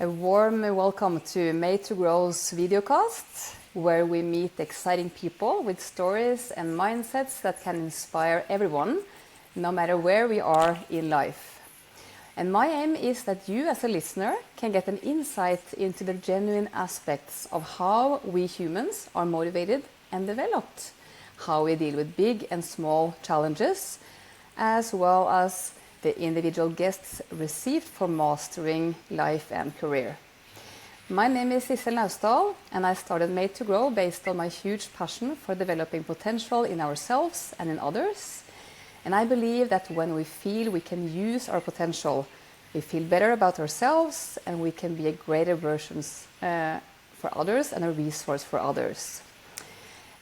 A warm welcome to MadeToGrow's videocast, where we meet exciting people with stories and mindsets that can inspire everyone, no matter where we are in life. And my aim is that you as a listener can get an insight into the genuine aspects of how we humans are motivated and developed, how we deal with big and small challenges, as well as the individual guests received for mastering life and career. My name is Siv Harstad, and I started MadeToGrow based on my huge passion for developing potential in ourselves and in others. And I believe that when we feel we can use our potential, we feel better about ourselves and we can be a greater versions for others and a resource for others.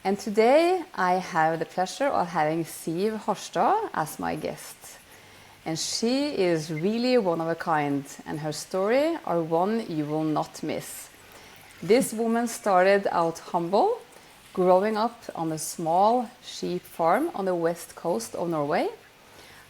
And today I have the pleasure of having Siv Harstad as my guest. And she is really one of a kind, and her story are one you will not miss. This woman started out humble, growing up on a small sheep farm on the west coast of Norway.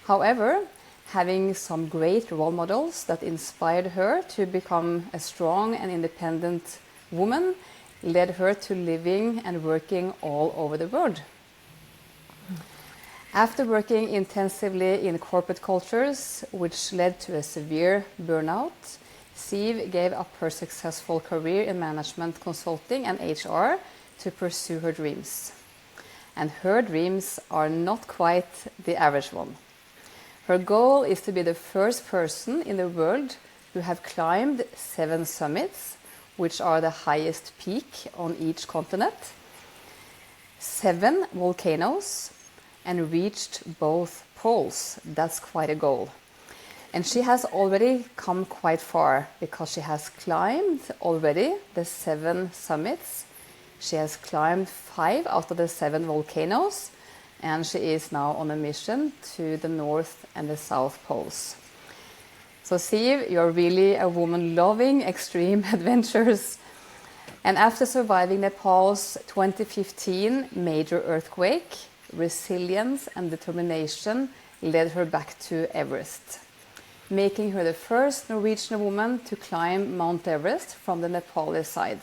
However, having some great role models that inspired her to become a strong and independent woman led her to living and working all over the world. After working intensively in corporate cultures, which led to a severe burnout, Siv gave up her successful career in management consulting and HR to pursue her dreams. And her dreams are not quite the average one. Her goal is to be the first person in the world who have climbed 7 summits, which are the highest peak on each continent, 7 volcanoes, and reached both poles. That's quite a goal. And she has already come quite far because she has climbed already the 7 summits. She has climbed 5 out of the 7 volcanoes, and she is now on a mission to the North and the South Poles. So Siv, you're really a woman loving extreme adventures. And after surviving Nepal's 2015 major earthquake, resilience and determination led her back to Everest, making her the first Norwegian woman to climb Mount Everest from the Nepali side,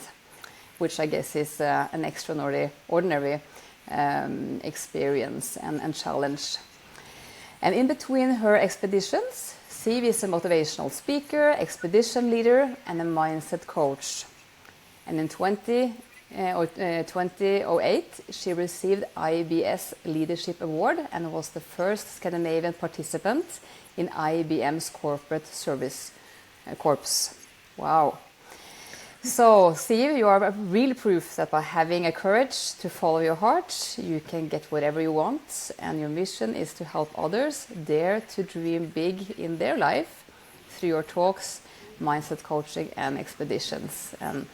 which I guess is an extraordinary experience and challenge. And in between her expeditions, Siv is a motivational speaker, expedition leader, and a mindset coach. And in 2008, she received IBS Leadership Award and was the first Scandinavian participant in IBM's Corporate Service Corps. Wow. So, Siv, you are real proof that by having a courage to follow your heart, you can get whatever you want, and your mission is to help others dare to dream big in their life through your talks, mindset coaching, and expeditions. And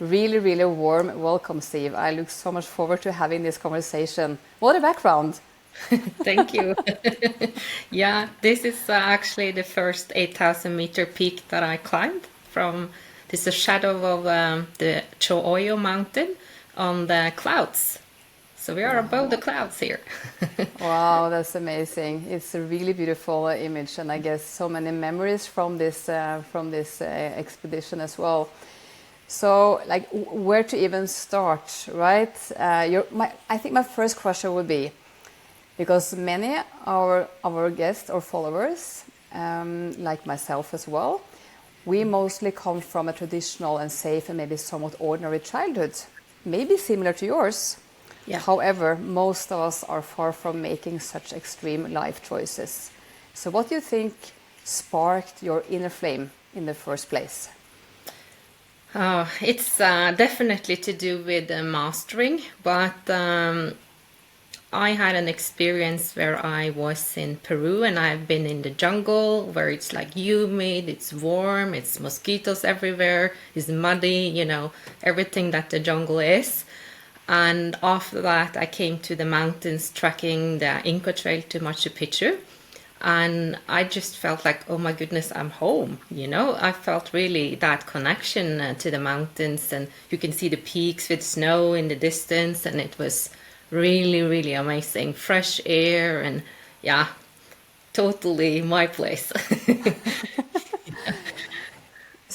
really warm welcome, Siv. I look so much forward to having this conversation. What a background! Thank you. Yeah, this is actually the first 8,000-meter peak that I climbed from. This is a shadow of the Cho'oyo mountain on the clouds. So we are above the clouds here. Wow, that's amazing. It's a really beautiful image, and I guess so many memories from this expedition as well. So, like, where to even start, right? I think my first question would be, because many of our guests or followers, like myself as well, we mostly come from a traditional and safe and maybe somewhat ordinary childhood, maybe similar to yours. Yeah. However, most of us are far from making such extreme life choices. So what do you think sparked your inner flame in the first place? It's definitely to do with mastering, but I had an experience where I was in Peru and I've been in the jungle where it's like humid, it's warm, it's mosquitoes everywhere, it's muddy, everything that the jungle is. And after that, I came to the mountains trekking the Inca Trail to Machu Picchu. And I just felt like, oh my goodness, I'm home, I felt really that connection to the mountains, and you can see the peaks with snow in the distance, and it was really amazing. Fresh air, and yeah, totally my place.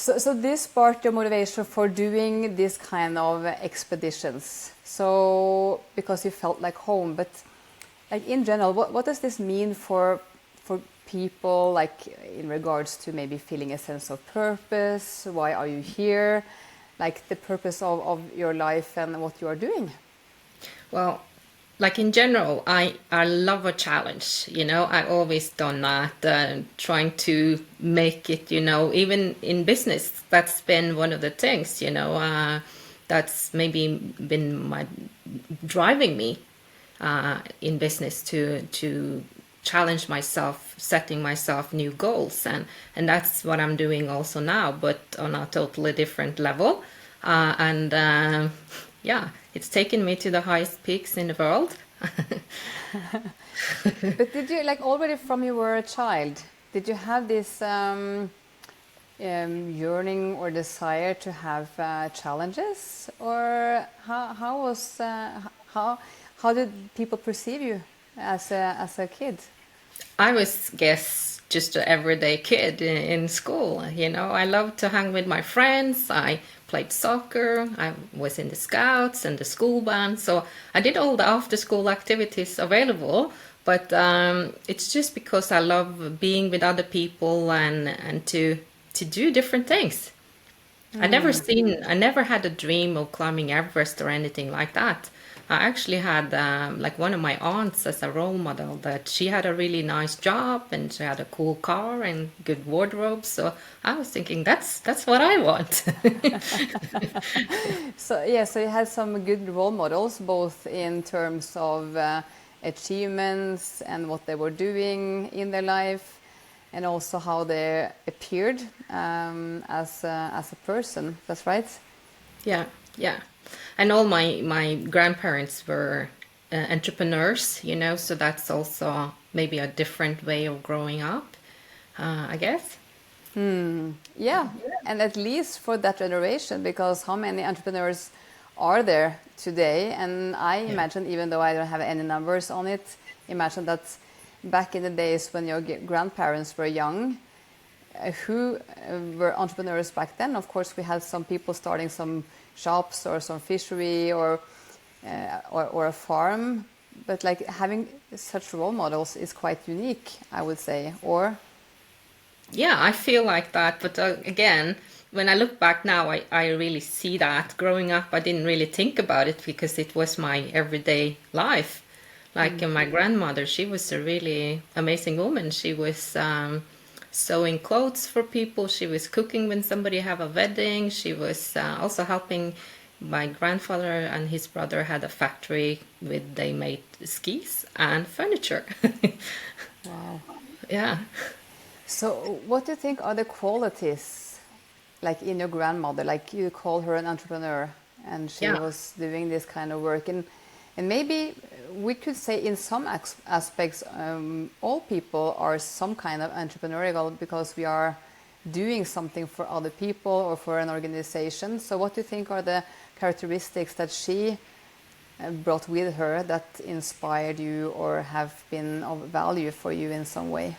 So this sparked your motivation for doing this kind of expeditions. So because you felt like home, but like in general, what does this mean for people, like in regards to maybe feeling a sense of purpose? Why are you here? Like the purpose of your life and what you are doing? Well, like in general, I love a challenge. I always done that, trying to make it. Even in business, that's been one of the things. That's maybe been my driving me in business to challenge myself, setting myself new goals, and that's what I'm doing also now, but on a totally different level. And yeah, it's taken me to the highest peaks in the world. But did you, like, already from you were a child, did you have this yearning or desire to have challenges, or how was how did people perceive you as a kid? I was, guess, just an everyday kid in school. I loved to hang with my friends. I played soccer. I was in the scouts and the school band. So I did all the after school activities available. But it's just because I love being with other people and to do different things. I never had a dream of climbing Everest or anything like that. I actually had like one of my aunts as a role model, that she had a really nice job and she had a cool car and good wardrobe. So I was thinking that's what I want. So yeah, so you had some good role models, both in terms of achievements and what they were doing in their life, and also how they appeared as a person. That's right. Yeah, yeah. And all my grandparents were entrepreneurs, so that's also maybe a different way of growing up, I guess. Yeah, and at least for that generation, because how many entrepreneurs are there today? And I imagine, even though I don't have any numbers on it, imagine that back in the days when your grandparents were young, who were entrepreneurs back then. Of course, we had some people starting some shops or some fishery or a farm, but like having such role models is quite unique, I would say. Or Yeah, I feel like that. But again, when I look back now, I really see that. Growing up, I didn't really think about it because it was my everyday life. Like my grandmother, she was a really amazing woman. She was sewing clothes for people. She was cooking when somebody had a wedding. She was also helping. My grandfather and his brother had a factory with they made skis and furniture. wow. Yeah. So, what do you think are the qualities, like in your grandmother? Like you call her an entrepreneur, and she Yeah. was doing this kind of work, and maybe we could say in some aspects, all people are some kind of entrepreneurial because we are doing something for other people or for an organization. So, what do you think are the characteristics that she brought with her that inspired you or have been of value for you in some way?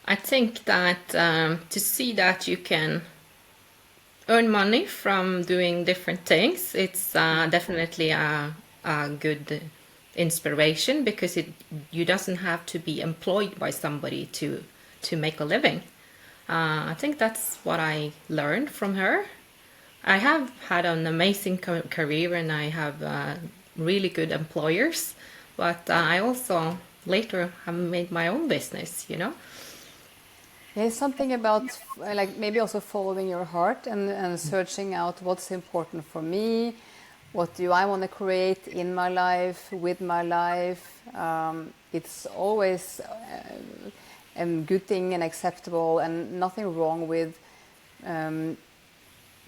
I think that to see that you can earn money from doing different things, it's definitely a good inspiration, because you doesn't have to be employed by somebody to make a living. I think that's what I learned from her. I have had an amazing career and I have really good employers, but I also later have made my own business. There's something about like maybe also following your heart and searching out what's important for me, what do I want to create in my life, with my life. It's always a good thing and acceptable, and nothing wrong with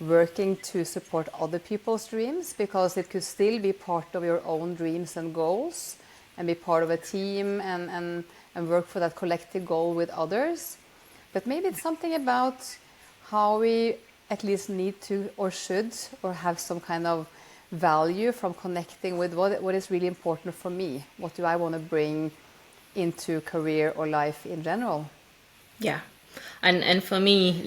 working to support other people's dreams, because it could still be part of your own dreams and goals and be part of a team and work for that collective goal with others. But maybe it's something about how we at least need to or should or have some kind of value from connecting with what is really important for me. What do I want to bring into career or life in general? Yeah. And for me,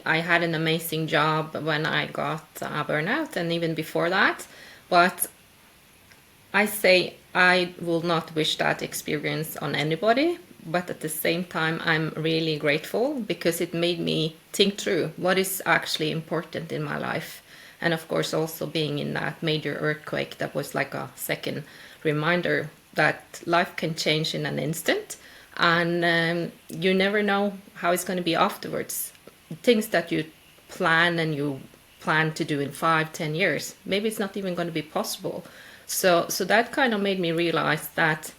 I had an amazing job when I got burnout and even before that. But I say I will not wish that experience on anybody, but at the same time, I'm really grateful because it made me think through what is actually important in my life. And of course, also being in that major earthquake, that was like a second reminder that life can change in an instant. And you never know how it's going to be afterwards. Things that you plan and you plan to do in 5, 10 years, maybe it's not even going to be possible. So that kind of made me realize that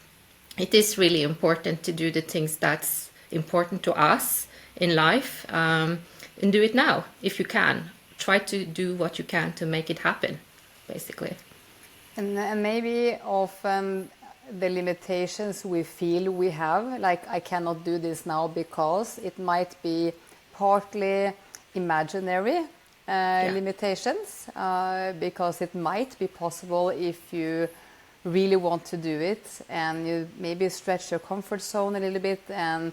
it is really important to do the things that's important to us in life, and do it now if you can. Try to do what you can to make it happen, basically. And maybe often the limitations we feel we have, like I cannot do this now because it might be partly imaginary limitations, because it might be possible if you really want to do it and you maybe stretch your comfort zone a little bit and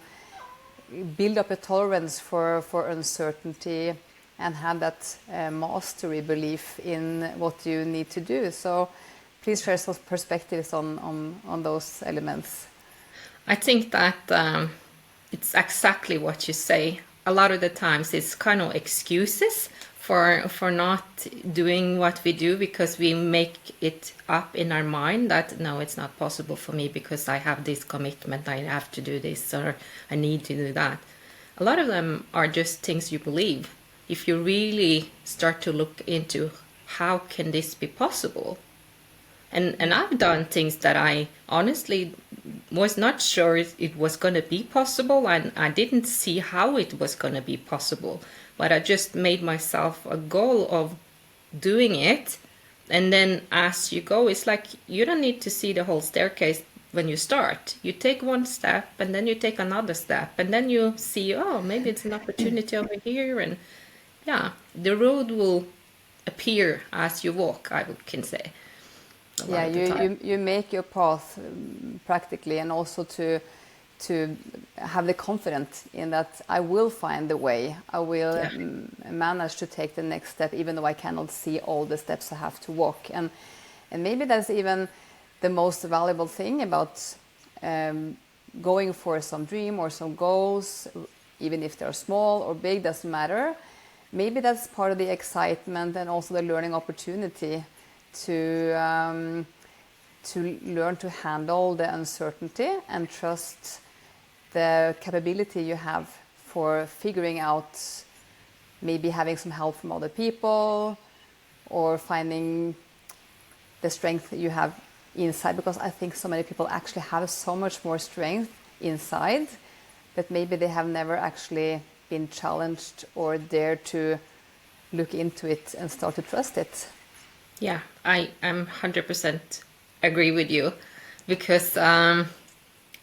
build up a tolerance for uncertainty and have that mastery belief in what you need to do. So please share some perspectives on those elements. I think that it's exactly what you say. A lot of the times it's kind of excuses for not doing what we do, because we make it up in our mind that no, it's not possible for me because I have this commitment, I have to do this, or I need to do that. A lot of them are just things you believe. If you really start to look into how can this be possible, and I've done things that I honestly was not sure it was going to be possible, and I didn't see how it was going to be possible. But I just made myself a goal of doing it. And then as you go, it's like you don't need to see the whole staircase when you start. You take one step and then you take another step. And then you see, oh, maybe it's an opportunity over here. And yeah, the road will appear as you walk, I can say. Yeah, you make your path practically, and also to have the confidence in that I will find the way. I will manage to take the next step, even though I cannot see all the steps I have to walk. And maybe that's even the most valuable thing about going for some dream or some goals, even if they're small or big, doesn't matter. Maybe that's part of the excitement and also the learning opportunity to learn to handle the uncertainty and trust the capability you have for figuring out, maybe having some help from other people, or finding the strength that you have inside, because I think so many people actually have so much more strength inside, but maybe they have never actually been challenged or dared to look into it and start to trust it. Yeah, I'm 100% agree with you, because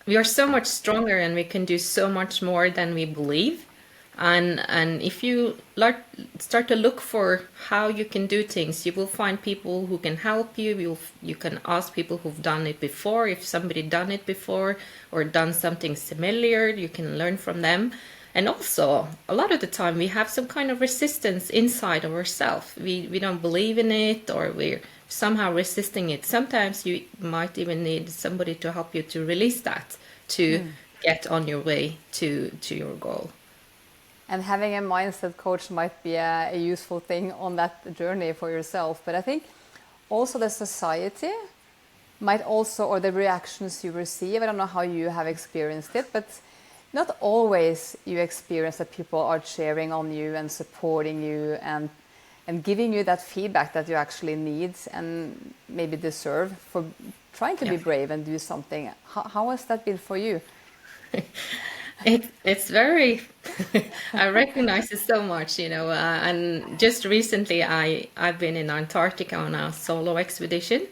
we are so much stronger and we can do so much more than we believe. And if you start to look for how you can do things, you will find people who can help you. You can ask people who've done it before. If somebody done it before or done something similar, you can learn from them. And also, a lot of the time, we have some kind of resistance inside of ourselves. We don't believe in it, or we're somehow resisting it. Sometimes you might even need somebody to help you to release that, to get on your way to your goal. And having a mindset coach might be a useful thing on that journey for yourself. But I think also the society might also, or the reactions you receive, I don't know how you have experienced it, but not always you experience that people are cheering on you and supporting you and giving you that feedback that you actually need and maybe deserve for trying to be brave and do something. How has that been for you? It's very, I recognize it so much, and just recently I've been in Antarctica on a solo expedition.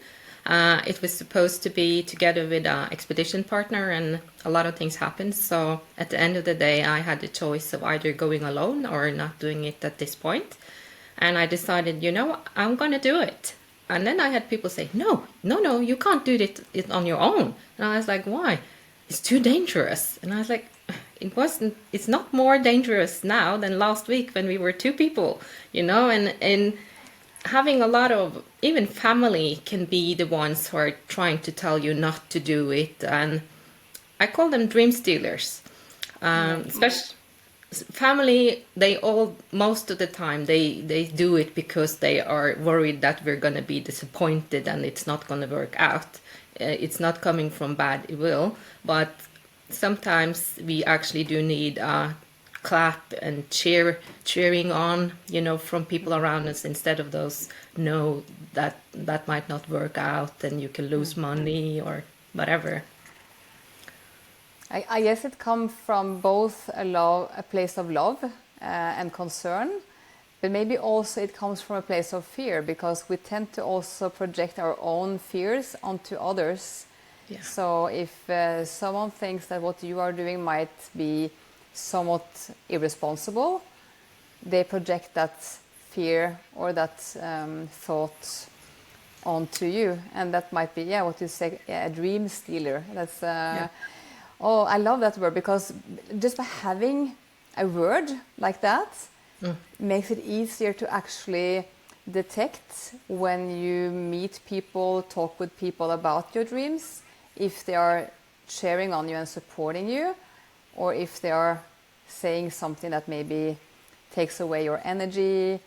It was supposed to be together with an expedition partner, and a lot of things happened. So at the end of the day, I had the choice of either going alone or not doing it at this point. And I decided, I'm going to do it. And then I had people say, no, you can't do it on your own. And I was like, why? It's too dangerous. And I was like, it's not more dangerous now than last week when we were two people, and having a lot of, even family can be the ones who are trying to tell you not to do it. And I call them dream stealers. Especially family, they all, most of the time, they do it because they are worried that we're going to be disappointed and it's not going to work out. It's not coming from bad will, but sometimes we actually do need a clap and cheering on, from people around us, instead of those, no, that might not work out and you can lose money or whatever. I guess it comes from both a place of love and concern, but maybe also it comes from a place of fear, because we tend to also project our own fears onto others. Yeah. So if someone thinks that what you are doing might be somewhat irresponsible, they project that fear or that thought onto you, and that might be, what you say, a dream stealer. That's oh, I love that word, because just by having a word like that makes it easier to actually detect when you meet people, talk with people about your dreams, if they are cheering on you and supporting you, or if they are saying something that maybe takes away your energy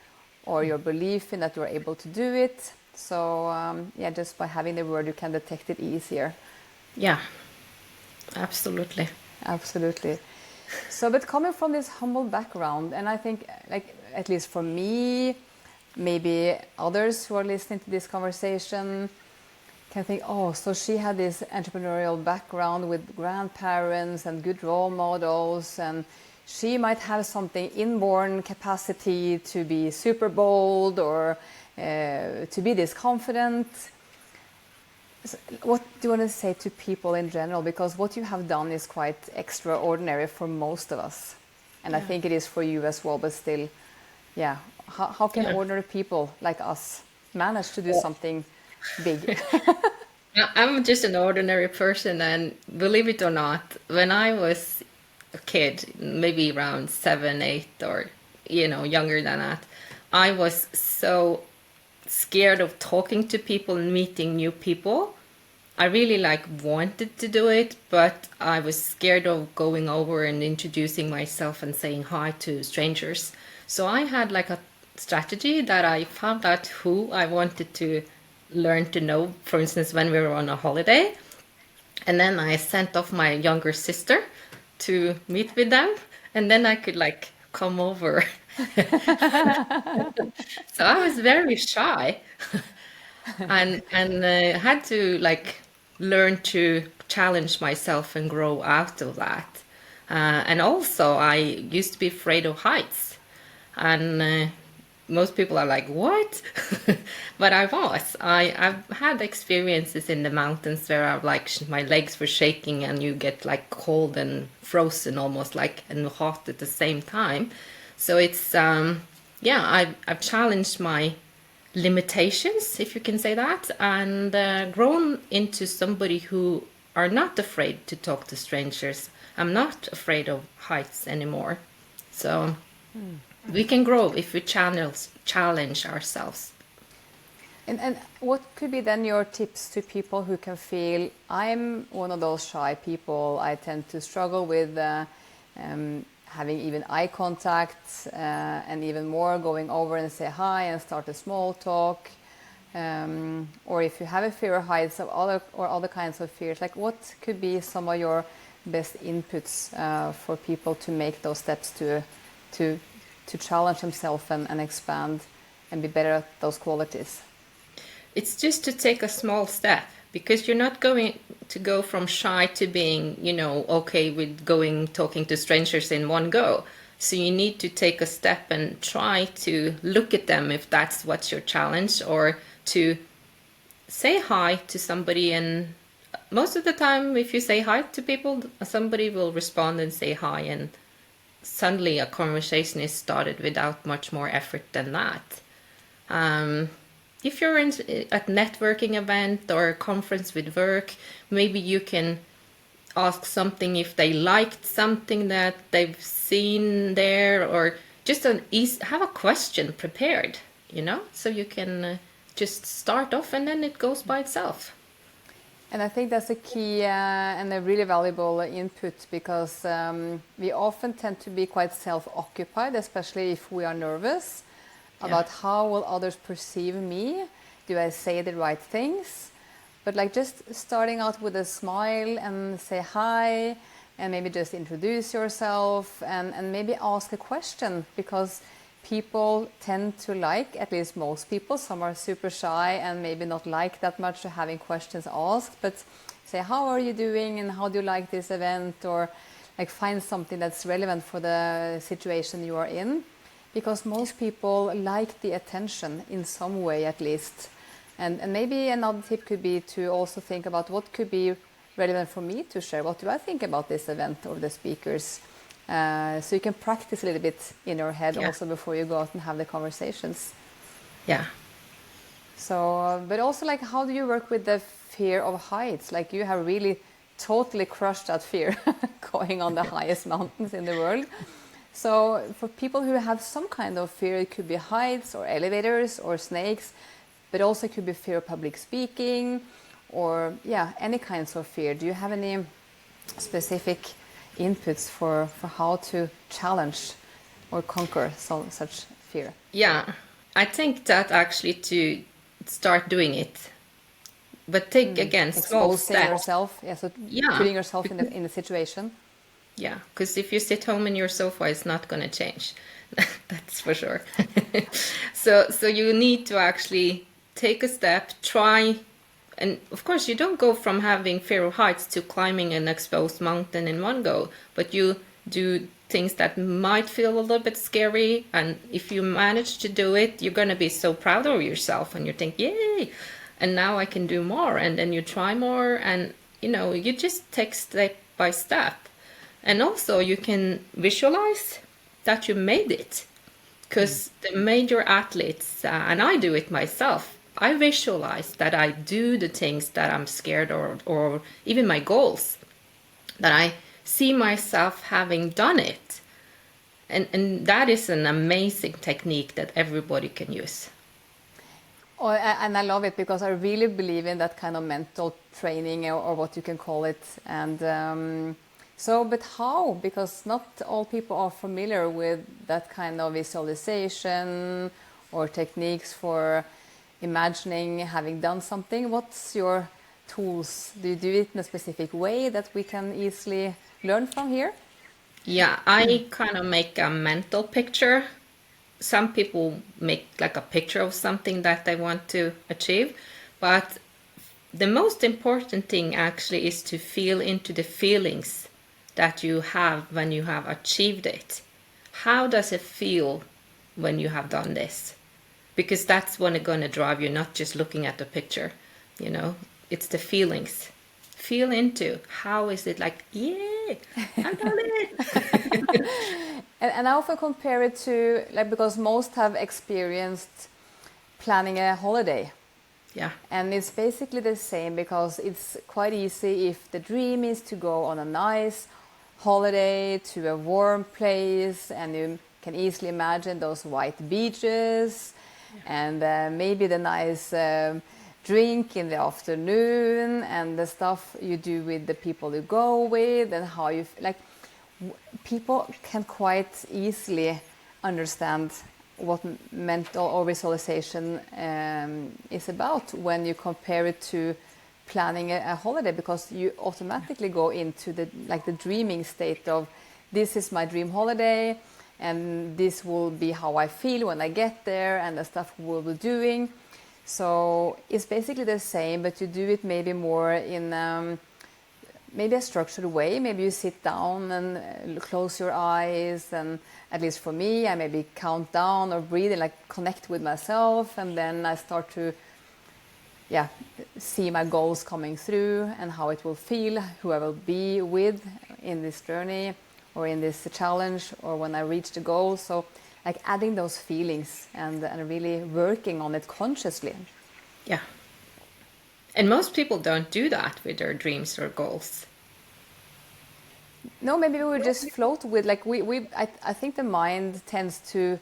or your belief in that you're able to do it. So just by having the word, you can detect it easier. Yeah, absolutely. Absolutely. So, but coming from this humble background, and I think, like, at least for me, maybe others who are listening to this conversation can think, oh, so she had this entrepreneurial background with grandparents and good role models, and she might have something inborn capacity to be super bold or to be this confident. So what do you want to say to people in general? Because what you have done is quite extraordinary for most of us. And I think it is for you as well, but still, how can ordinary people like us manage to do something big? I'm just an ordinary person, and believe it or not, when I was a kid, maybe around 7, 8, or younger than that, I was so scared of talking to people and meeting new people. I really wanted to do it, but I was scared of going over and introducing myself and saying hi to strangers. So I had a strategy that I found out who I wanted to learn to know, for instance, when we were on a holiday. And then I sent off my younger sister to meet with them, and then I could come over. So I was very shy and had to learn to challenge myself and grow out of that. And also I used to be afraid of heights, and most people are like, what? But I've had experiences in the mountains where my legs were shaking, and you get cold and frozen almost, and hot at the same time. So it's I've challenged my limitations, if you can say that, and grown into somebody who are not afraid to talk to strangers. I'm not afraid of heights anymore. So we can grow if we challenge ourselves. And what could be then your tips to people who can feel, I'm one of those shy people, I tend to struggle with having even eye contact, and even more going over and say hi and start a small talk, or if you have a fear of heights or other kinds of fears, what could be some of your best inputs for people to make those steps to challenge themselves and expand and be better at those qualities? It's just to take a small step, because you're not going to go from shy to being, okay with talking to strangers in one go. So you need to take a step and try to look at them if that's what's your challenge, or to say hi to somebody. And most of the time, if you say hi to people, somebody will respond and say hi, and suddenly a conversation is started without much more effort than that. If you're at networking event or a conference with work, maybe you can ask something if they liked something that they've seen there, or just have a question prepared, so you can just start off and then it goes by itself. And I think that's a key and a really valuable input, because we often tend to be quite self-occupied, especially if we are nervous about how will others perceive me. Do I say the right things? But like just starting out with a smile and say hi, and maybe just introduce yourself and maybe ask a question, because people tend to like, at least most people, some are super shy and maybe not like that much having questions asked, but say, how are you doing and how do you like this event? Or like find something that's relevant for the situation you are in, because most people like the attention in some way at least. And maybe another tip could be to also think about what could be relevant for me to share. What do I think about this event or the speakers? So you can practice a little bit in your head also before you go out and have the conversations. Yeah. So, but also like, how do you work with the fear of heights? Like you have really totally crushed that fear going on the highest mountains in the world. So for people who have some kind of fear, it could be heights or elevators or snakes, but also it could be fear of public speaking or any kinds of fear. Do you have any specific inputs for how to challenge or conquer such fear? Yeah, I think that actually to start doing it, but take again small steps. Yourself, putting yourself in the situation. Yeah, because if you sit home in your sofa, it's not going to change. That's for sure. So you need to actually take a step, try. And of course, you don't go from having fear of heights to climbing an exposed mountain in one go, but you do things that might feel a little bit scary. And if you manage to do it, you're going to be so proud of yourself and you think, yay, and now I can do more. And then you try more and, you just take step by step. And also you can visualize that you made it, because the major athletes, and I do it myself, I visualize that I do the things that I'm scared or even my goals, that I see myself having done it. And that is an amazing technique that everybody can use. Oh, and I love it, because I really believe in that kind of mental training or what you can call it. And but how? Because not all people are familiar with that kind of visualization or techniques for imagining having done something. What's your tools? Do you do it in a specific way that we can easily learn from here? Yeah, I kind of make a mental picture. Some people make like a picture of something that they want to achieve, but the most important thing actually is to feel into the feelings that you have when you have achieved it. How does it feel when you have done this? Because that's when it's going to drive you, not just looking at the picture, it's the feelings. Feel into, how is it like, yeah, I've done it. and I often compare it to, because most have experienced planning a holiday. Yeah. And it's basically the same, because it's quite easy if the dream is to go on a nice holiday to a warm place, and you can easily imagine those white beaches and maybe the nice drink in the afternoon and the stuff you do with the people you go with, and how you people can quite easily understand what mental or visualization is about when you compare it to planning a holiday, because you automatically go into the dreaming state of, this is my dream holiday and this will be how I feel when I get there and the stuff we'll be doing. So it's basically the same, but you do it maybe more in maybe a structured way. Maybe you sit down and close your eyes, and at least for me, I maybe count down or breathe and connect with myself, and then I start to see my goals coming through and how it will feel, who I will be with in this journey or in this challenge or when I reach the goal. So adding those feelings and really working on it consciously. Yeah. And most people don't do that with their dreams or goals. No, maybe we would just float with like I think the mind tends to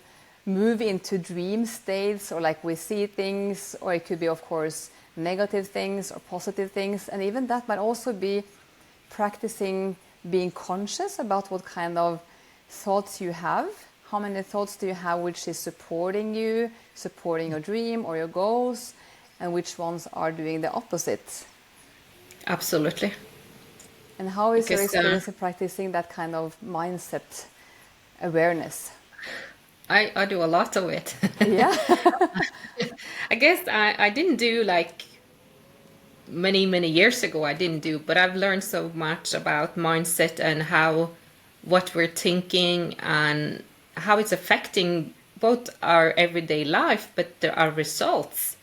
move into dream states, or like we see things, or it could be of course negative things or positive things, and even that might also be practicing being conscious about what kind of thoughts you have. How many thoughts do you have which is supporting you, supporting your dream or your goals, and which ones are doing the opposite? Absolutely. And how is your Because experience in practicing that kind of mindset awareness? I do a lot of it. Yeah. I guess I didn't do like many years ago, I didn't do, but I've learned so much about mindset and how what we're thinking and how it's affecting both our everyday life, but our results,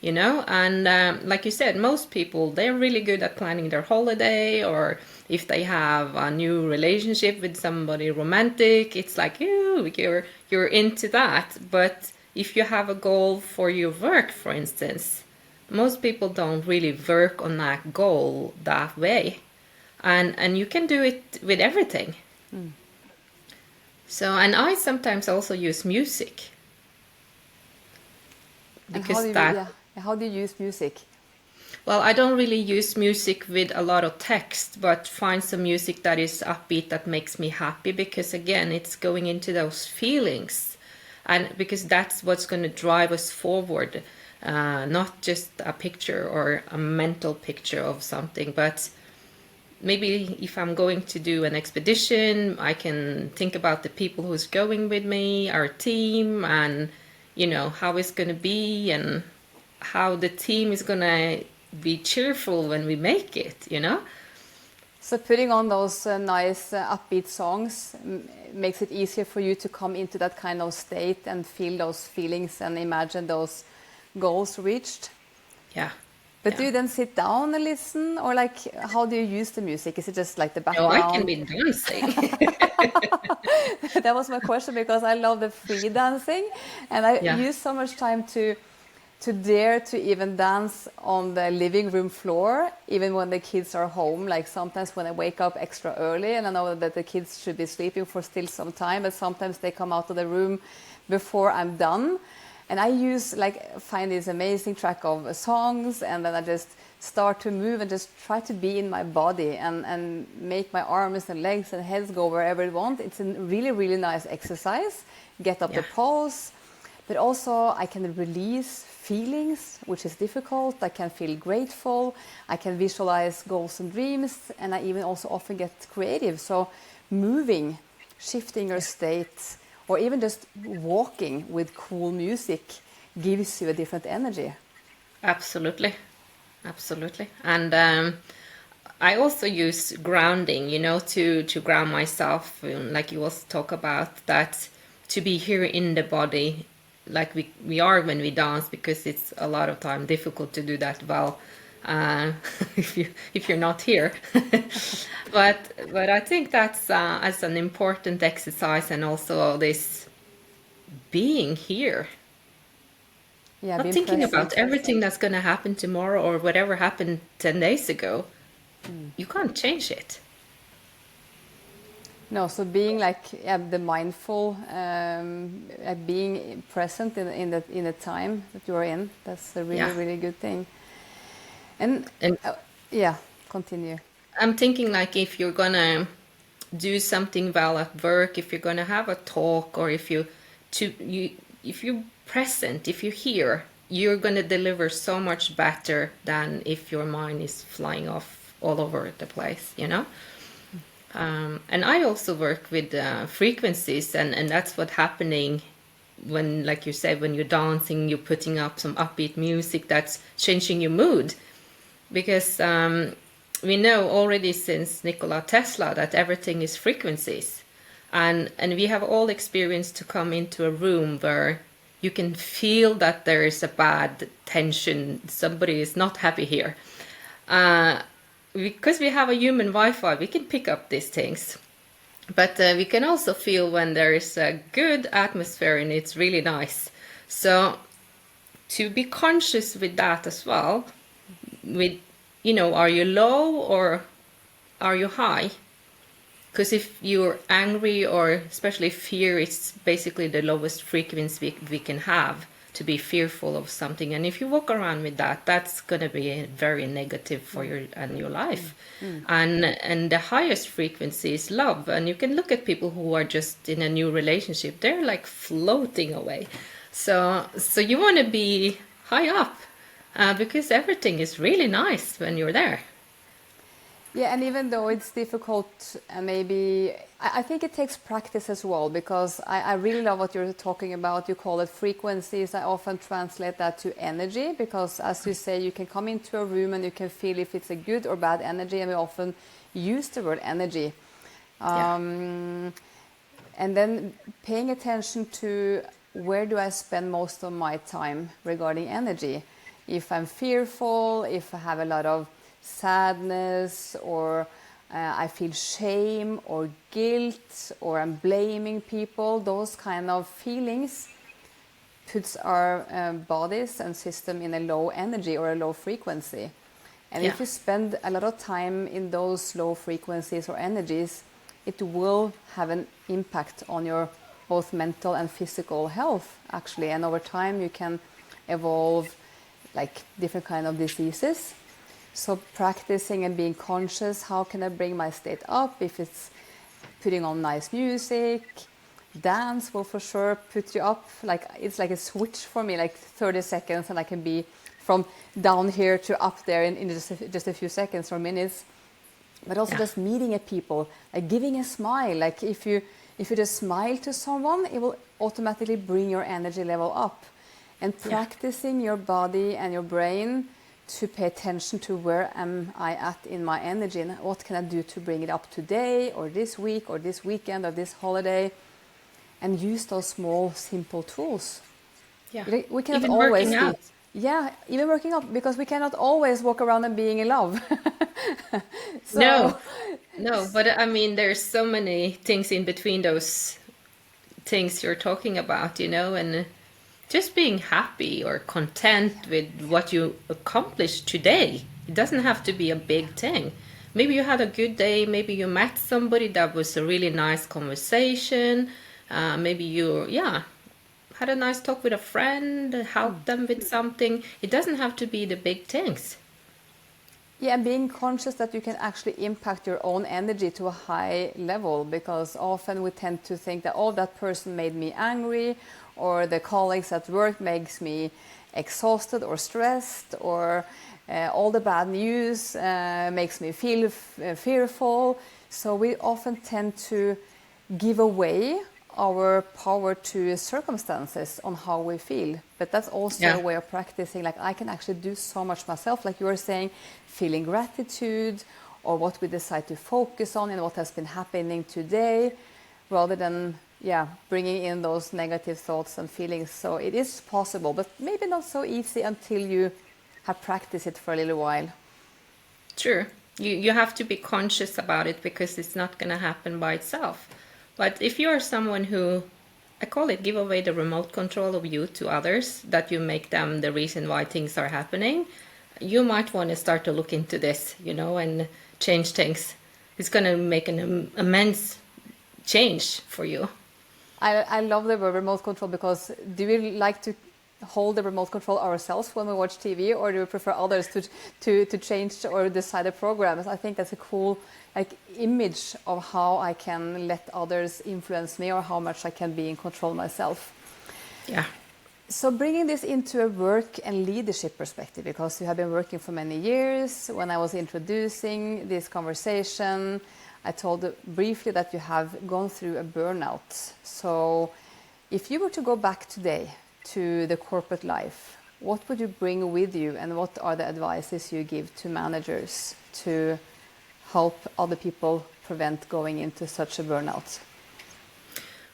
you know. And like you said, most people, they're really good at planning their holiday, or if they have a new relationship with somebody romantic, it's like you're into that. But if you have a goal for your work, for instance, most people don't really work on that goal that way, and you can do it with everything. So, and I sometimes also use music And how because do you, that, yeah, how do you use music? well, I don't really use music with a lot of text, but find some music that is upbeat, that makes me happy, because again, it's going into those feelings, and because that's what's going to drive us forward, not just a picture or a mental picture of something, but maybe if I'm going to do an expedition, I can think about the people who's going with me, our team, and you know how it's going to be, and how the team is going to be cheerful when we make it, you know. So putting on those nice upbeat songs makes it easier for you to come into that kind of state and feel those feelings and imagine those goals reached. Yeah. But Yeah. do you then sit down and listen, or like how do you use the music? Is it just like the No, I can background? be dancing. That was my question, because I love the free dancing, and I Yeah. use so much time to dare to even dance on the living room floor, even when the kids are home. Like sometimes when I wake up extra early and I know that the kids should be sleeping for still some time, but sometimes they come out of the room before I'm done. And I find this amazing track of songs, and then I just start to move and just try to be in my body and make my arms and legs and heads go wherever I want. It's a really, really nice exercise. Get up the pulse, but also I can release feelings, which is difficult. I can feel grateful. I can visualize goals and dreams, and I even also often get creative. So moving, shifting your state, or even just walking with cool music gives you a different energy. Absolutely. Absolutely. And I also use grounding, you know, to ground myself, like you also talk about that, to be here in the body, like we are when we dance, because it's a lot of time difficult to do that well, if you're not here. but I think that's as an important exercise, and also this being here, Yeah, not being thinking about present. everything that's going to happen tomorrow or whatever happened 10 days ago. You can't change it. No, so being the mindful, being present in the time that you are in. That's a really, Yeah. really good thing. And And yeah, continue. I'm thinking, like, if you're gonna do something well at work, if you're gonna have a talk, or if you're present, if you're here, you're gonna deliver so much better than if your mind is flying off all over the place, you know. And I also work with frequencies, and that's what's happening when, like you said, when you're dancing, you're putting up some upbeat music that's changing your mood, because we know already since Nikola Tesla that everything is frequencies, and we have all experienced to come into a room where you can feel that there is a bad tension, somebody is not happy here. Because we have a human Wi-Fi, we can pick up these things. But we can also feel when there is a good atmosphere and it's really nice. So to be conscious with that as well, with, you know, are you low or are you high? Because if you're angry, or especially fear, it's basically the lowest frequency we can have, to be fearful of something. And if you walk around with that, that's going to be very negative for your life. And the highest frequency is love. And you can look at people who are just in a new relationship, they're like floating away. So you want to be high up, because everything is really nice when you're there. Yeah, and even though it's difficult, and maybe I think it takes practice as well, because I really love what you're talking about. You call it frequencies. I often translate that to energy, because as you say, you can come into a room and you can feel if it's a good or bad energy, and we often use the word energy. And then paying attention to where do I spend most of my time regarding energy. If I'm fearful, if I have a lot of sadness, or I feel shame or guilt, or I'm blaming people, those kind of feelings puts our bodies and system in a low energy or a low frequency. And if you spend a lot of time in those low frequencies or energies, it will have an impact on your both mental and physical health, actually. And over time you can evolve like different kind of diseases. So practicing and being conscious, how can I bring my state up? If it's putting on nice music, dance will for sure put you up. Like it's like a switch for me, like 30 seconds, and I can be from down here to up there in just a few seconds or minutes. But also just meeting people, like giving a smile. Like if you just smile to someone, it will automatically bring your energy level up. And practicing your body and your brain to pay attention to where am I at in my energy, and what can I do to bring it up today or this week or this weekend or this holiday, and use those small simple tools. We cannot even always working out. even working out, because we cannot always walk around and being in love. No, but I mean, there's so many things in between those things you're talking about, and just being happy or content with what you accomplished today. It doesn't have to be a big thing. Maybe you had a good day. Maybe you met somebody that was a really nice conversation. Maybe you, had a nice talk with a friend, helped them with something. It doesn't have to be the big things. Yeah, and being conscious that you can actually impact your own energy to a high level, because often we tend to think that, oh, that person made me angry, or the colleagues at work makes me exhausted or stressed, or all the bad news makes me feel fearful. So we often tend to give away our power to circumstances on how we feel. But that's also a way of practicing. Like I can actually do so much myself, like you were saying, feeling gratitude, or what we decide to focus on and what has been happening today, rather than bringing in those negative thoughts and feelings. So it is possible, but maybe not so easy until you have practiced it for a little while. Sure. You have to be conscious about it, because it's not going to happen by itself. But if you are someone who, I call it, give away the remote control of you to others, that you make them the reason why things are happening, you might want to start to look into this, and change things. It's going to make an immense change for you. I love the word remote control, because do we like to hold the remote control ourselves when we watch TV, or do we prefer others to change or decide the programs? I think that's a cool image of how I can let others influence me, or how much I can be in control myself. Yeah. So bringing this into a work and leadership perspective, because you have been working for many years. When I was introducing this conversation, I told briefly that you have gone through a burnout. So if you were to go back today to the corporate life, what would you bring with you, and what are the advices you give to managers to help other people prevent going into such a burnout?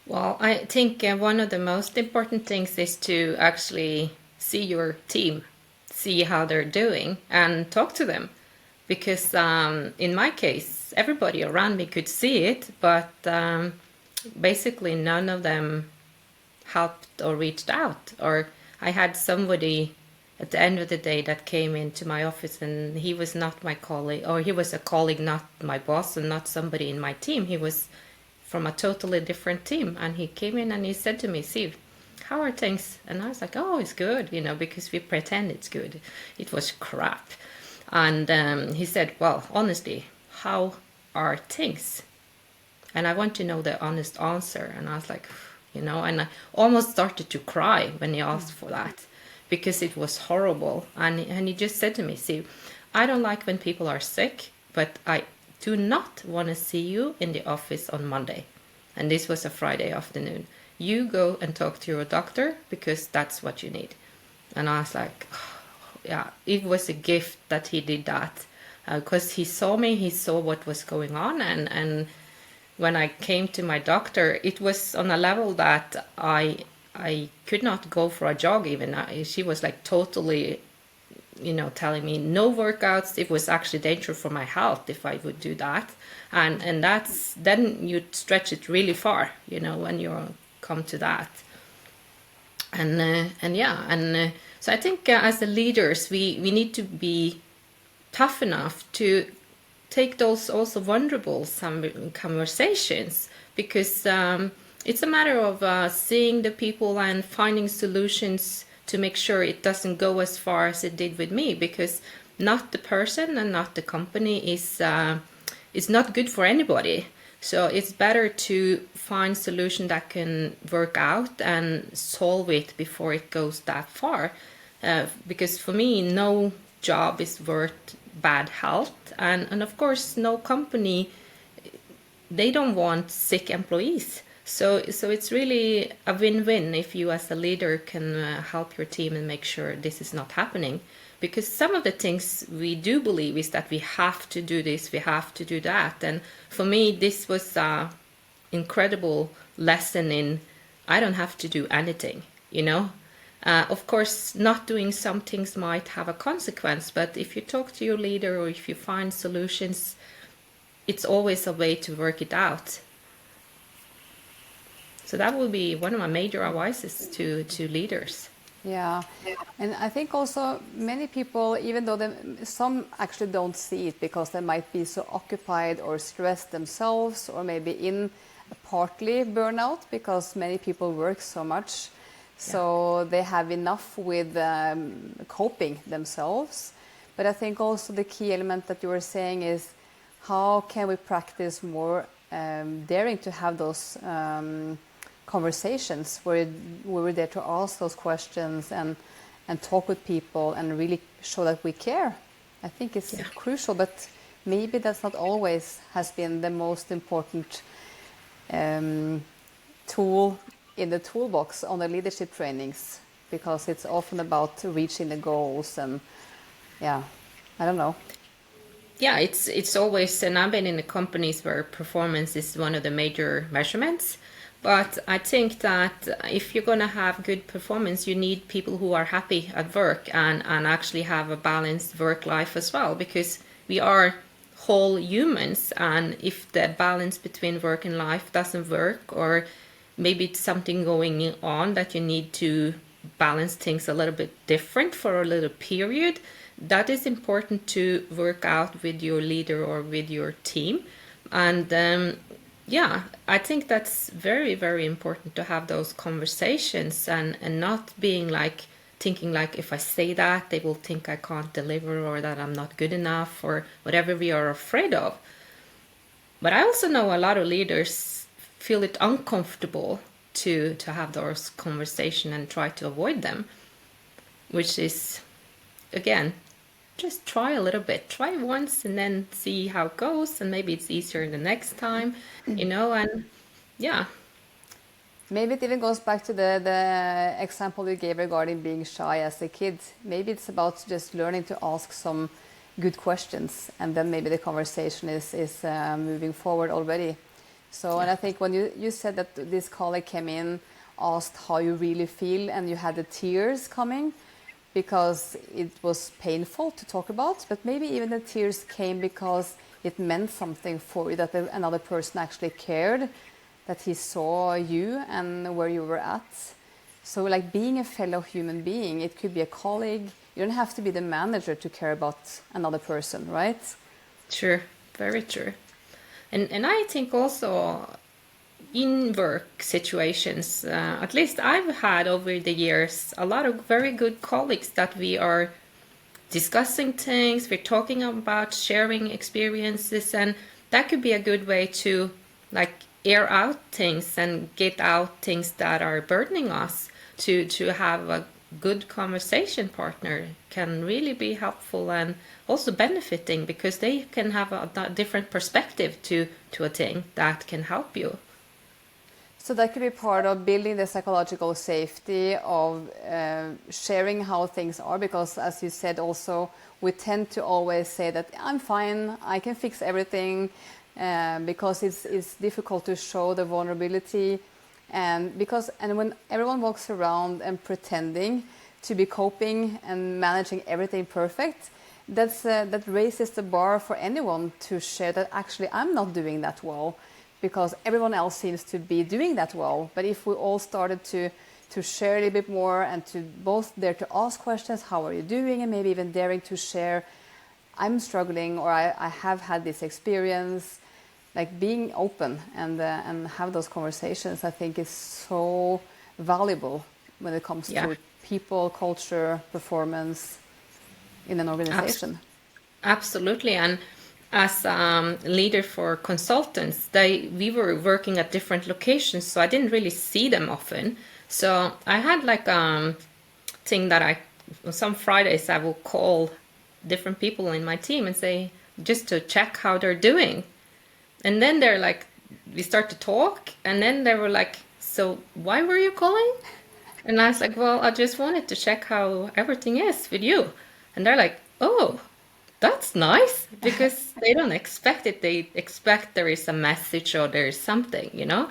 Well, I think one of the most important things is to actually see your team, see how they're doing, and talk to them. Because in my case, everybody around me could see it, but basically none of them helped or reached out. Or I had somebody at the end of the day that came into my office, and he was not my colleague, or he was a colleague, not my boss and not somebody in my team. He was from a totally different team, and he came in and he said to me, Siv, how are things? And I was like, oh, it's good, because we pretend it's good. It was crap. And he said, well, honestly, how are things? And I want to know the honest answer. And I was like, and I almost started to cry when he asked for that, because it was horrible. And he just said to me, see, I don't like when people are sick, but I do not want to see you in the office on Monday. And this was a Friday afternoon. You go and talk to your doctor, because that's what you need. And I was like, yeah, it was a gift that he did that, because he saw me, he saw what was going on. And when I came to my doctor, it was on a level that I could not go for a jog even. She was like totally, telling me no workouts. It was actually dangerous for my health if I would do that. And that's, then you stretch it really far, when you come to that. So I think as the leaders, we need to be tough enough to take those also vulnerable conversations, because it's a matter of seeing the people and finding solutions to make sure it doesn't go as far as it did with me, because not the person and not the company is not good for anybody. So it's better to find solution that can work out and solve it before it goes that far. Because for me, no job is worth bad health. And of course, no company, they don't want sick employees. So it's really a win-win if you as a leader can help your team and make sure this is not happening. Because some of the things we do believe is that we have to do this, we have to do that. And for me, this was an incredible lesson in I don't have to do anything, Of course, not doing some things might have a consequence, but if you talk to your leader or if you find solutions, it's always a way to work it out. So that will be one of my major advices to leaders. Yeah, and I think also many people, even though some actually don't see it because they might be so occupied or stressed themselves, or maybe in partly burnout because many people work so much, so they have enough with coping themselves. But I think also the key element that you were saying is how can we practice more daring to have those conversations where we're there to ask those questions and talk with people and really show that we care. I think it's crucial, but maybe that's not always has been the most important tool in the toolbox on the leadership trainings, because it's often about reaching the goals and I don't know. Yeah, it's always, and I've been in the companies where performance is one of the major measurements. But I think that if you're going to have good performance, you need people who are happy at work and actually have a balanced work life as well, because we are whole humans. And if the balance between work and life doesn't work, or maybe it's something going on that you need to balance things a little bit different for a little period, that is important to work out with your leader or with your team. And I think that's very, very important to have those conversations and not being like thinking like if I say that, they will think I can't deliver or that I'm not good enough or whatever we are afraid of. But I also know a lot of leaders feel it uncomfortable to have those conversations and try to avoid them, which is, again, just try a little bit. Try once and then see how it goes, and maybe it's easier the next time, and Maybe it even goes back to the example you gave regarding being shy as a kid. Maybe it's about just learning to ask some good questions, and then maybe the conversation is moving forward already. So, and I think when you said that this colleague came in, asked how you really feel, and you had the tears coming, because it was painful to talk about, but maybe even the tears came because it meant something for you, that another person actually cared, that he saw you and where you were at. So like being a fellow human being, it could be a colleague, You don't have to be the manager to care about another person, right? True, very true. And I think also in work situations, at least I've had over the years, a lot of very good colleagues that we are discussing things, we're talking about sharing experiences, and that could be a good way to like air out things and get out things that are burdening us. To have a good conversation partner can really be helpful and also benefiting, because they can have a different perspective to a thing that can help you. So that could be part of building the psychological safety of sharing how things are, because as you said also, we tend to always say that I'm fine, I can fix everything, because it's difficult to show the vulnerability, and when everyone walks around and pretending to be coping and managing everything perfect, that raises the bar for anyone to share that actually I'm not doing that well, because everyone else seems to be doing that well. But if we all started to share a little bit more and to both dare to ask questions, how are you doing, and maybe even daring to share, I'm struggling, or I have had this experience, like being open and have those conversations, I think is so valuable when it comes to people, culture, performance in an organization. Absolutely. And as leader for consultants, we were working at different locations, so I didn't really see them often. So I had like thing that some Fridays I will call different people in my team and say, just to check how they're doing. And then they're like, we start to talk, and then they were like, so why were you calling? And I was like, well, I just wanted to check how everything is with you. And they're like, oh, that's nice, because they don't expect it. They expect there is a message or there is something, you know?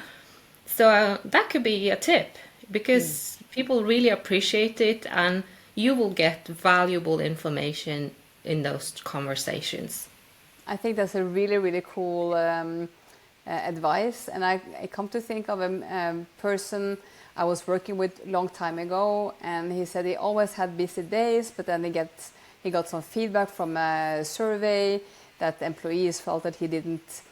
So that could be a tip, because people really appreciate it, and you will get valuable information in those conversations. I think that's a really, really cool advice. And I come to think of a person I was working with a long time ago, and he said he always had busy days, but then he got some feedback from a survey that employees felt that he didn't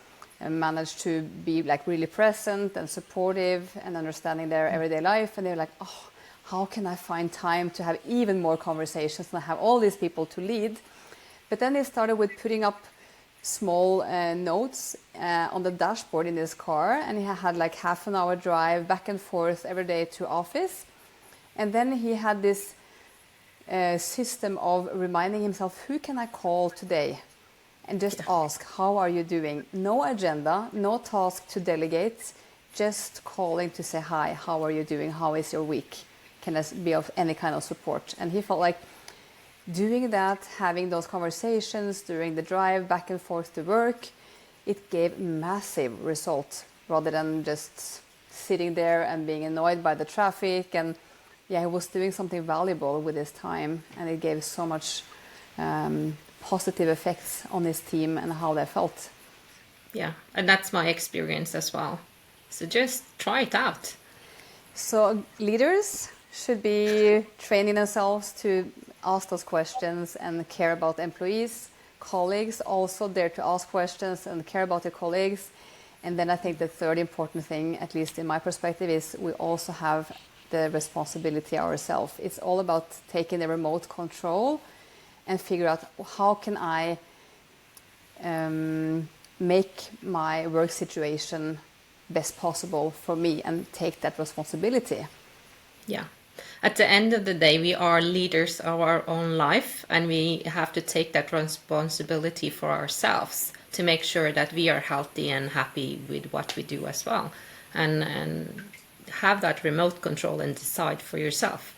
manage to be like really present and supportive and understanding their everyday life. And they're like, oh, how can I find time to have even more conversations and have all these people to lead? But then they started with putting up small notes on the dashboard in his car, and he had like half an hour drive back and forth every day to office. And then he had this system of reminding himself, who can I call today? And just ask, how are you doing? No agenda, no task to delegate, just calling to say, hi, how are you doing? How is your week? Can I be of any kind of support? And he felt like doing that, having those conversations during the drive back and forth to work, it gave massive results rather than just sitting there and being annoyed by the traffic. And yeah, he was doing something valuable with his time, and it gave so much positive effects on his team and how they felt. Yeah, and that's my experience as well. So just try it out. So leaders should be training themselves to ask those questions and care about employees. Colleagues also dare to ask questions and care about their colleagues. And then I think the third important thing, at least in my perspective, is we also have the responsibility ourselves. It's all about taking the remote control and figure out how can I make my work situation best possible for me and take that responsibility. Yeah. At the end of the day, we are leaders of our own life, and we have to take that responsibility for ourselves to make sure that we are healthy and happy with what we do as well, and have that remote control and decide for yourself.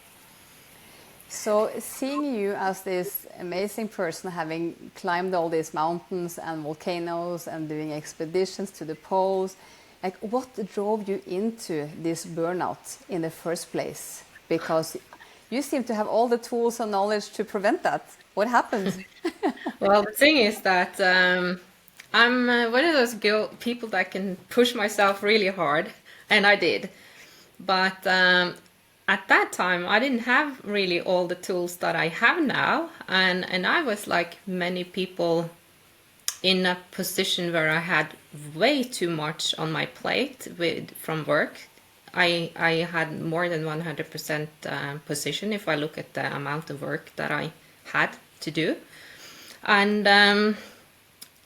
So seeing you as this amazing person, having climbed all these mountains and volcanoes and doing expeditions to the poles, like what drove you into this burnout in the first place? Because you seem to have all the tools and knowledge to prevent that. What happened? Well, the thing is that I'm one of those people that can push myself really hard, and I did. But at that time, I didn't have really all the tools that I have now, and I was like many people in a position where I had way too much on my plate from work. I had more than 100% position if I look at the amount of work that I had to do. And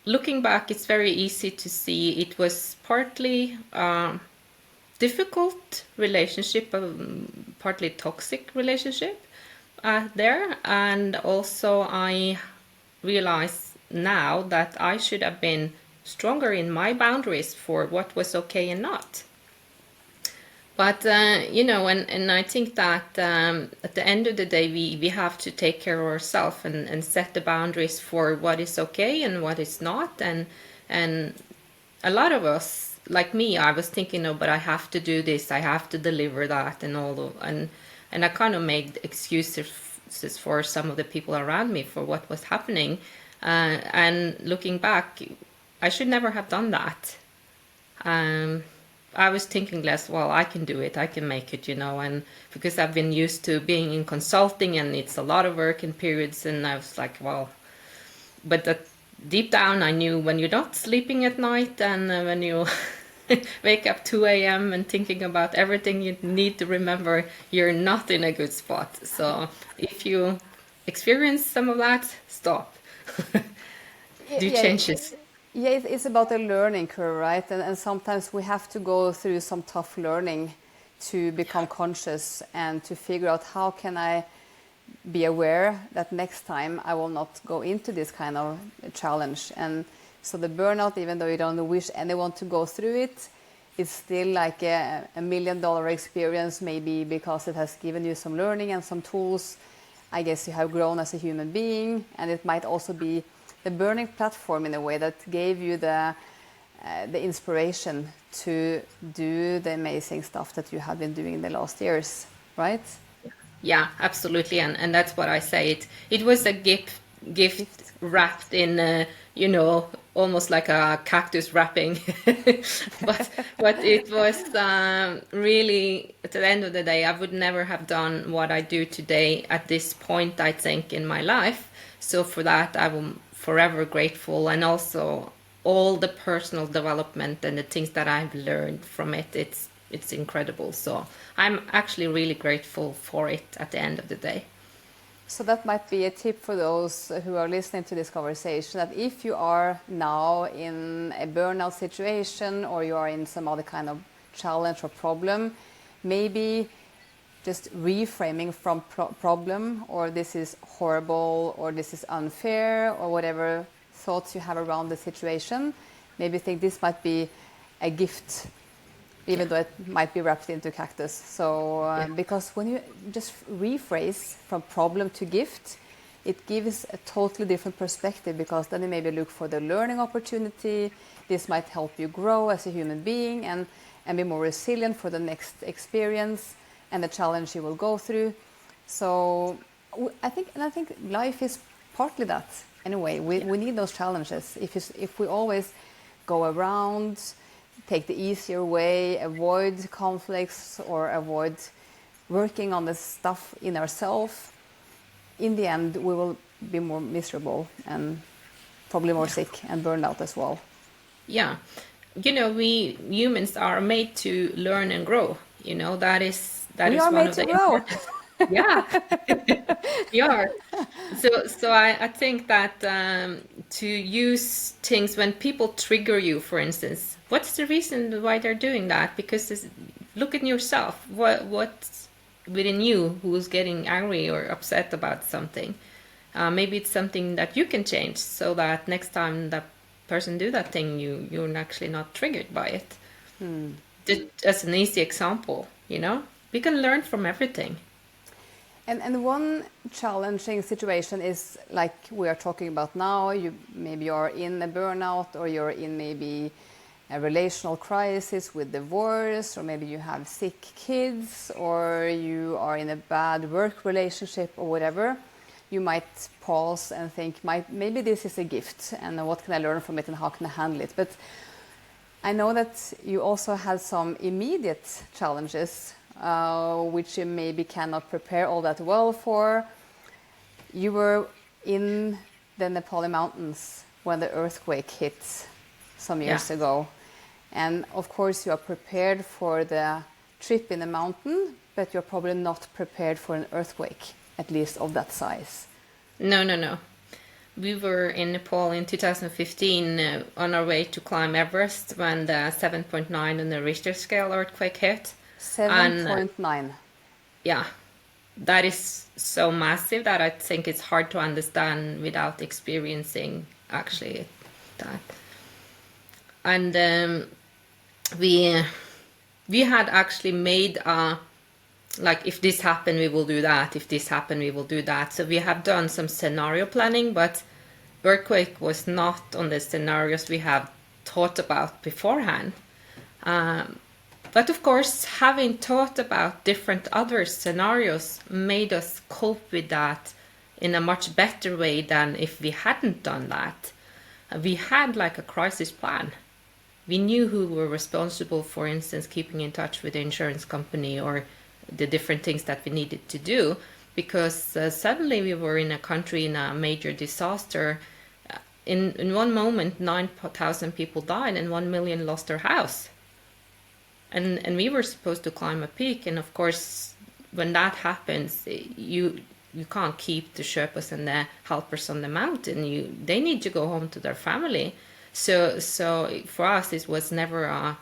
looking back, it's very easy to see it was partly difficult relationship, partly toxic relationship there. And also I realize now that I should have been stronger in my boundaries for what was okay and not. But, and I think that at the end of the day, we have to take care of ourselves and set the boundaries for what is okay and what is not. And a lot of us, like me, I was thinking, but I have to do this, I have to deliver that and and I kind of made excuses for some of the people around me for what was happening. And looking back, I should never have done that. I was thinking less, well, I can do it, I can make it, and because I've been used to being in consulting and it's a lot of work in periods, and I was like, well, but that deep down I knew when you're not sleeping at night and when you wake up 2 a.m. and thinking about everything you need to remember, you're not in a good spot. So if you experience some of that, stop. Do changes. Yeah, it's about a learning curve, right? And sometimes we have to go through some tough learning to become conscious and to figure out how can I be aware that next time I will not go into this kind of challenge. And so the burnout, even though you don't wish anyone to go through it, it's still like a $1 million experience, maybe because it has given you some learning and some tools. I guess you have grown as a human being, and it might also be the burning platform in a way that gave you the inspiration to do the amazing stuff that you have been doing in the last years, right? Yeah, absolutely, and that's what I say. It was a gift wrapped in almost like a cactus wrapping, but it was really, at the end of the day, I would never have done what I do today at this point, I think, in my life. So for that, I will forever grateful, and also all the personal development and the things that I've learned from it. It's incredible. So I'm actually really grateful for it at the end of the day. So that might be a tip for those who are listening to this conversation, that if you are now in a burnout situation or you are in some other kind of challenge or problem, maybe just reframing from problem, or this is horrible, or this is unfair, or whatever thoughts you have around the situation, maybe think this might be a gift, even though it might be wrapped into cactus. So because when you just rephrase from problem to gift, it gives a totally different perspective, because then you maybe look for the learning opportunity. This might help you grow as a human being and be more resilient for the next experience and the challenge you will go through. So I think life is partly that. Anyway, we need those challenges. If we always go around, take the easier way, avoid conflicts or avoid working on the stuff in ourselves, in the end we will be more miserable and probably more sick and burned out as well. Yeah, we humans are made to learn and grow. That is one of the important. Yeah, we are. So I think that to use things when people trigger you, for instance, what's the reason why they're doing that? Because look at yourself. What's within you who's getting angry or upset about something? Maybe it's something that you can change, so that next time that person do that thing, you're actually not triggered by it. Just as an easy example, we can learn from everything. And one challenging situation is like we are talking about now. Maybe you're in a burnout, or you're in maybe a relational crisis with divorce, or maybe you have sick kids, or you are in a bad work relationship or whatever. You might pause and think, maybe this is a gift, and what can I learn from it, and how can I handle it? But I know that you also had some immediate challenges which you maybe cannot prepare all that well for. You were in the Nepali mountains when the earthquake hit some years ago. And of course you are prepared for the trip in the mountain, but you're probably not prepared for an earthquake, at least of that size. No. We were in Nepal in 2015 on our way to climb Everest when the 7.9 on the Richter scale earthquake hit. 7.9. Yeah, that is so massive that I think it's hard to understand without experiencing actually that. And we had actually made like, if this happened, we will do that. If this happened, we will do that. So we have done some scenario planning, but earthquake was not on the scenarios we have thought about beforehand. But of course, having thought about different other scenarios made us cope with that in a much better way than if we hadn't done that. We had like a crisis plan. We knew who were responsible, for instance, keeping in touch with the insurance company or the different things that we needed to do, because suddenly we were in a country in a major disaster. In one moment, 9,000 people died and 1 million lost their house. And we were supposed to climb a peak. And of course, when that happens, you can't keep the Sherpas and the helpers on the mountain. They need to go home to their family. So for us, it was never a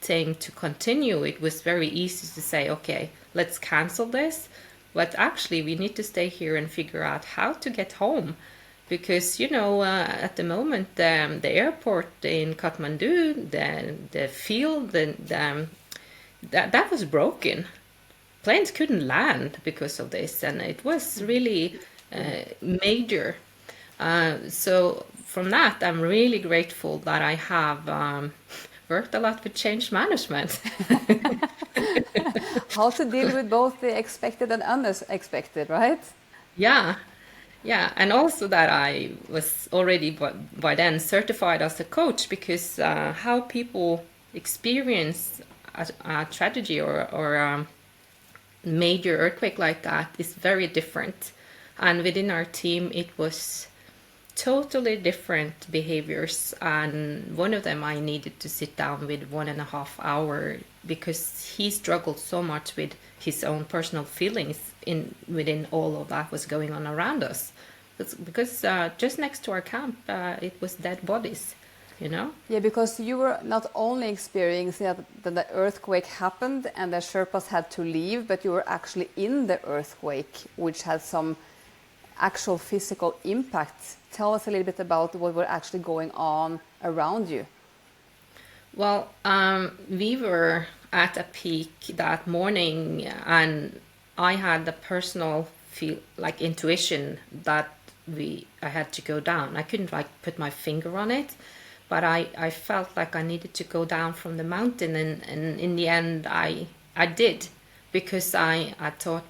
thing to continue. It was very easy to say, okay, let's cancel this. But actually, we need to stay here and figure out how to get home. Because, at the moment, the airport in Kathmandu, the field, that was broken. Planes couldn't land because of this, and it was really major. So from that, I'm really grateful that I have worked a lot with change management. How to deal with both the expected and unexpected, right? Yeah, and also that I was already by then certified as a coach, because how people experience a tragedy or a major earthquake like that is very different. And within our team, it was totally different behaviors, and one of them I needed to sit down with 1.5 hours because he struggled so much with his own personal feelings within all of that was going on around us. Because just next to our camp, it was dead bodies, Yeah, because you were not only experiencing that the earthquake happened and the Sherpas had to leave, but you were actually in the earthquake, which had some actual physical impact. Tell us a little bit about what were actually going on around you. Well, we were at a peak that morning, and I had the personal intuition that I had to go down. I couldn't put my finger on it, but I felt like I needed to go down from the mountain, and in the end I did, because I thought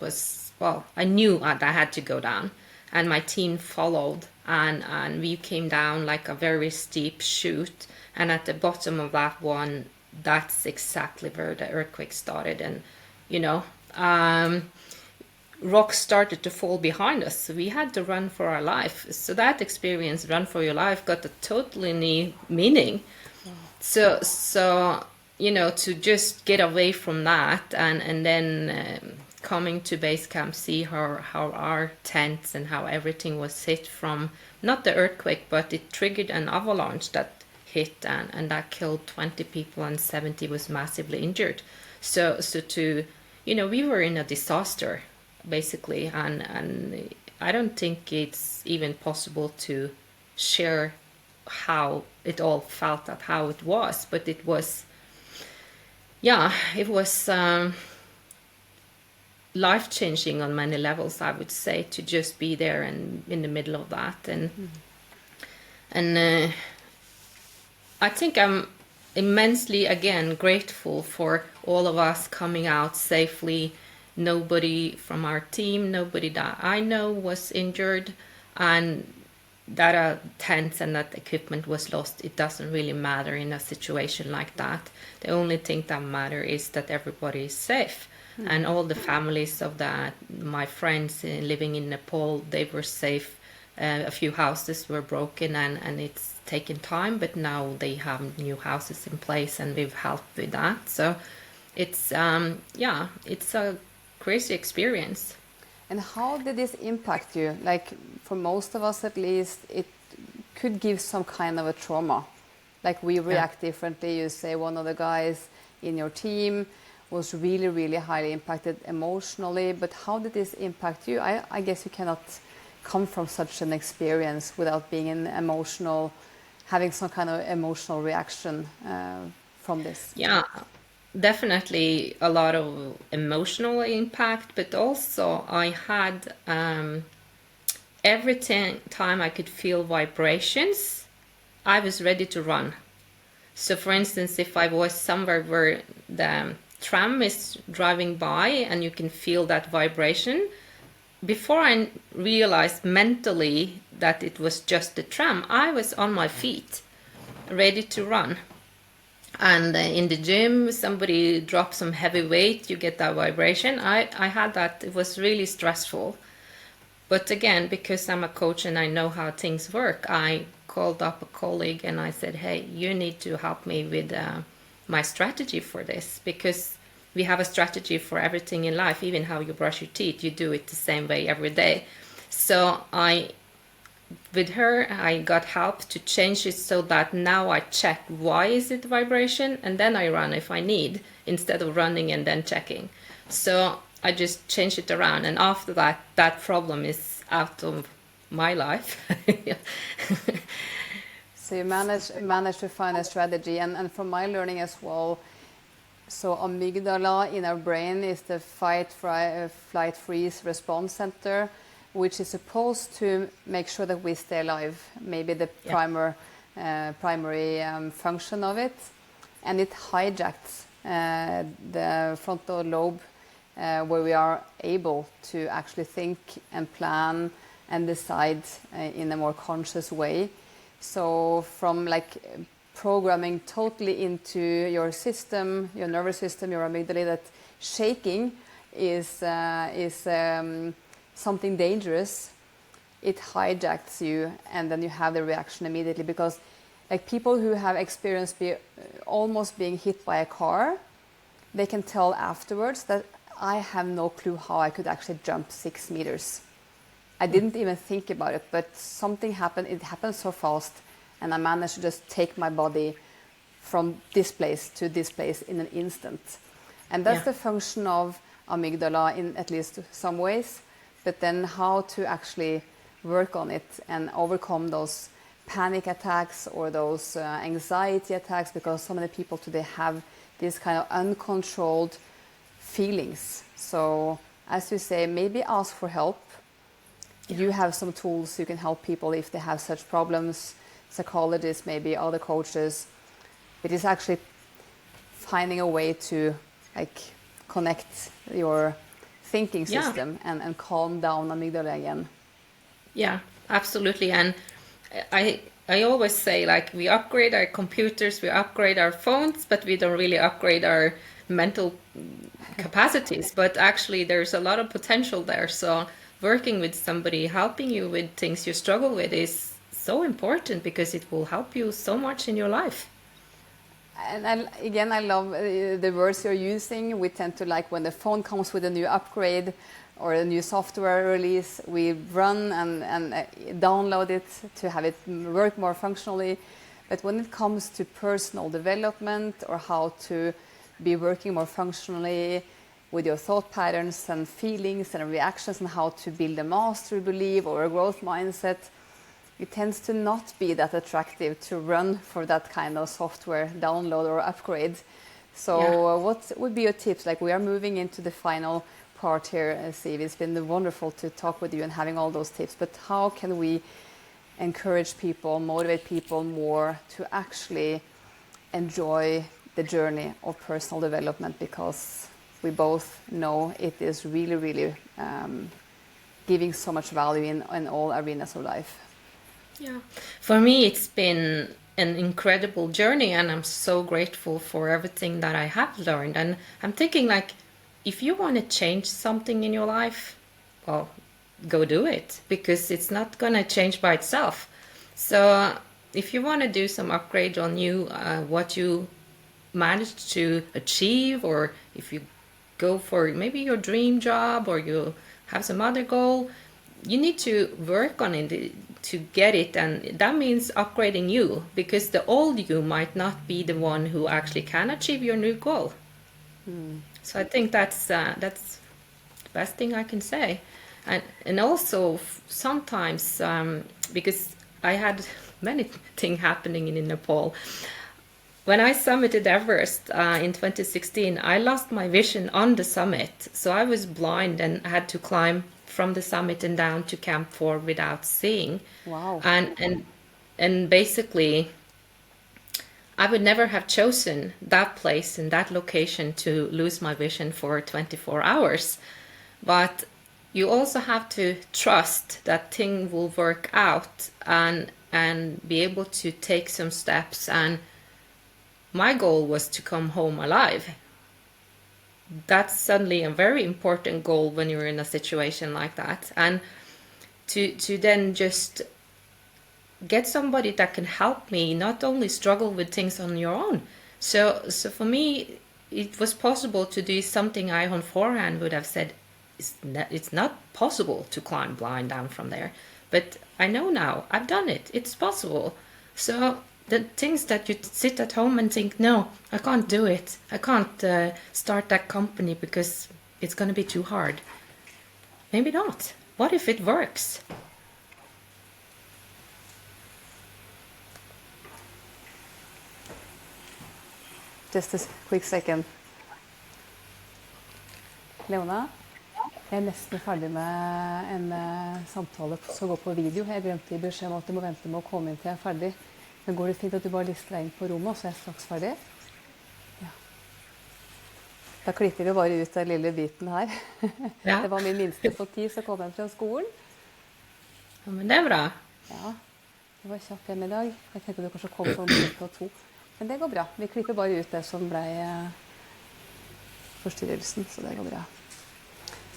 I knew that I had to go down, and my team followed, and we came down like a very steep chute, and at the bottom of that one, that's exactly where the earthquake started. And rocks started to fall behind us, so we had to run for our life. So that experience, run for your life, got a totally new meaning. So to just get away from that, and then coming to base camp, see how our tents and how everything was hit from, not the earthquake, but it triggered an avalanche that hit, and that killed 20 people and 70 was massively injured. So we were in a disaster, basically, and I don't think it's even possible to share how it all felt, how it was, but it was life-changing on many levels, I would say, to just be there and in the middle of that. And I think I'm immensely, again, grateful for all of us coming out safely. Nobody from our team, nobody that I know was injured, and that tents and that equipment was lost. It doesn't really matter in a situation like that. The only thing that matters is that everybody is safe. And all the families of my friends living in Nepal, they were safe. A few houses were broken, and it's taken time, but now they have new houses in place, and we've helped with that. So it's it's a crazy experience. And how did this impact you? Like, for most of us at least, it could give some kind of a trauma. Like, we react differently. You say one of the guys in your team was really, really highly impacted emotionally, but how did this impact you? I guess you cannot come from such an experience without being having some kind of emotional reaction from this. Yeah, definitely a lot of emotional impact, but also I had every time I could feel vibrations, I was ready to run. So for instance, if I was somewhere where the tram is driving by and you can feel that vibration, before I realized mentally that it was just the tram, I was on my feet, ready to run. And in the gym, somebody drops some heavy weight, you get that vibration. I had that. It was really stressful. But again, because I'm a coach and I know how things work, I called up a colleague and I said, hey, you need to help me with my strategy for this, because we have a strategy for everything in life, even how you brush your teeth, you do it the same way every day. So with her, I got help to change it so that now I check why is it vibration, and then I run if I need, instead of running and then checking. So I just changed it around, and after that, that problem is out of my life. So you managed to find a strategy, and from my learning as well, so amygdala in our brain is the fight, flight, freeze response center, which is supposed to make sure that we stay alive, maybe the primary function of it. And it hijacks the frontal lobe, where we are able to actually think and plan and decide in a more conscious way. So from like programming totally into your system, your nervous system, your amygdala, that shaking is something dangerous, it hijacks you, and then you have the reaction immediately. Because like people who have experienced almost being hit by a car, they can tell afterwards that I have no clue how I could actually jump 6 meters. I didn't even think about it, but something happened. It happened so fast, and I managed to just take my body from this place to this place in an instant. And that's the function of amygdala in at least some ways. But then how to actually work on it and overcome those panic attacks or those anxiety attacks, because so many people today have these kind of uncontrolled feelings. So as you say, maybe ask for help. You have some tools you can help people if they have such problems, psychologists, maybe other coaches. It is actually finding a way to like connect your thinking system and calm down amygdala again. Yeah, absolutely. And I always say, like, we upgrade our computers, we upgrade our phones, but we don't really upgrade our mental capacities. But actually there's a lot of potential there. So working with somebody, helping you with things you struggle with is so important, because it will help you so much in your life. And I love the words you're using. We tend to like when the phone comes with a new upgrade or a new software release, we run and download it to have it work more functionally. But when it comes to personal development or how to be working more functionally with your thought patterns and feelings and reactions, and how to build a mastery belief or a growth mindset, it tends to not be that attractive to run for that kind of software download or upgrade. So what would be your tips? Like, we are moving into the final part here, Siv. It's been wonderful to talk with you and having all those tips, but how can we encourage people, motivate people more to actually enjoy the journey of personal development? Because we both know it is really, really giving so much value in all arenas of life. Yeah, for me it's been an incredible journey, and I'm so grateful for everything that I have learned. And I'm thinking, like, if you want to change something in your life, well, go do it, because it's not going to change by itself. So if you want to do some upgrade on you, what you managed to achieve, or if you go for maybe your dream job or you have some other goal, you need to work on it to get it, and that means upgrading you, because the old you might not be the one who actually can achieve your new goal. So I think that's the best thing I can say. And also sometimes, because I had many things happening in Nepal. When I summited Everest in 2016, I lost my vision on the summit. So I was blind and had to climb from the summit and down to Camp 4 without seeing. Wow. And basically, I would never have chosen that place and that location to lose my vision for 24 hours. But you also have to trust that thing will work out, and be able to take some steps. And my goal was to come home alive. That's suddenly a very important goal when you're in a situation like that. And to then just get somebody that can help me not only struggle with things on your own. So for me, it was possible to do something I on forehand would have said, it's not possible to climb blind down from there. But I know now, I've done it, it's possible. So the things that you sit at home and think, no, I can't do it. I can't start that company because it's going to be too hard. Maybe not. What if it works? Just a quick second. Leona, jeg er nesten ferdig med en samtale som går på video. Jeg glemte i beskjed om at du må vente med å komme inn til jeg er ferdig. Men går det fint at du bare lister deg inn på rommet, og så er jeg straks ferdig? Ja. Da klipper vi bare ut den lille biten her. Ja. Det var min minste på 10 som kom hjem fra skolen. Ja, men det er bra. Ja, det var kjapt hjem i dag. Jeg tenkte du kanskje kom for minutt og 2. Men det går bra. Vi klipper bare ut det som ble forstyrrelsen, så det går bra.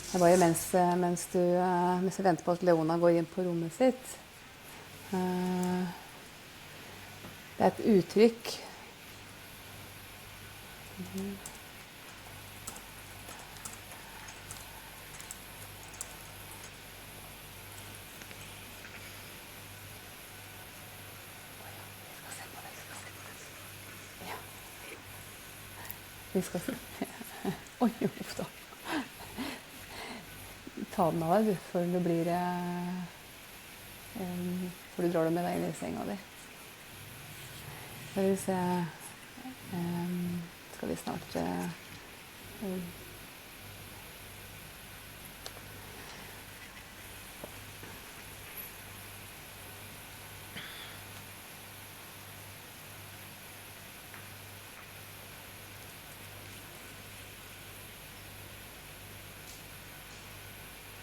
Det var jo mens jeg venter på at Leona går inn på rommet sitt. Det er et uttrykk. Vi skal se. Oi, uff da. Ta den av deg, før du blir... For du drar det med deg inn i senga di. Skal vi se... Skal vi snart...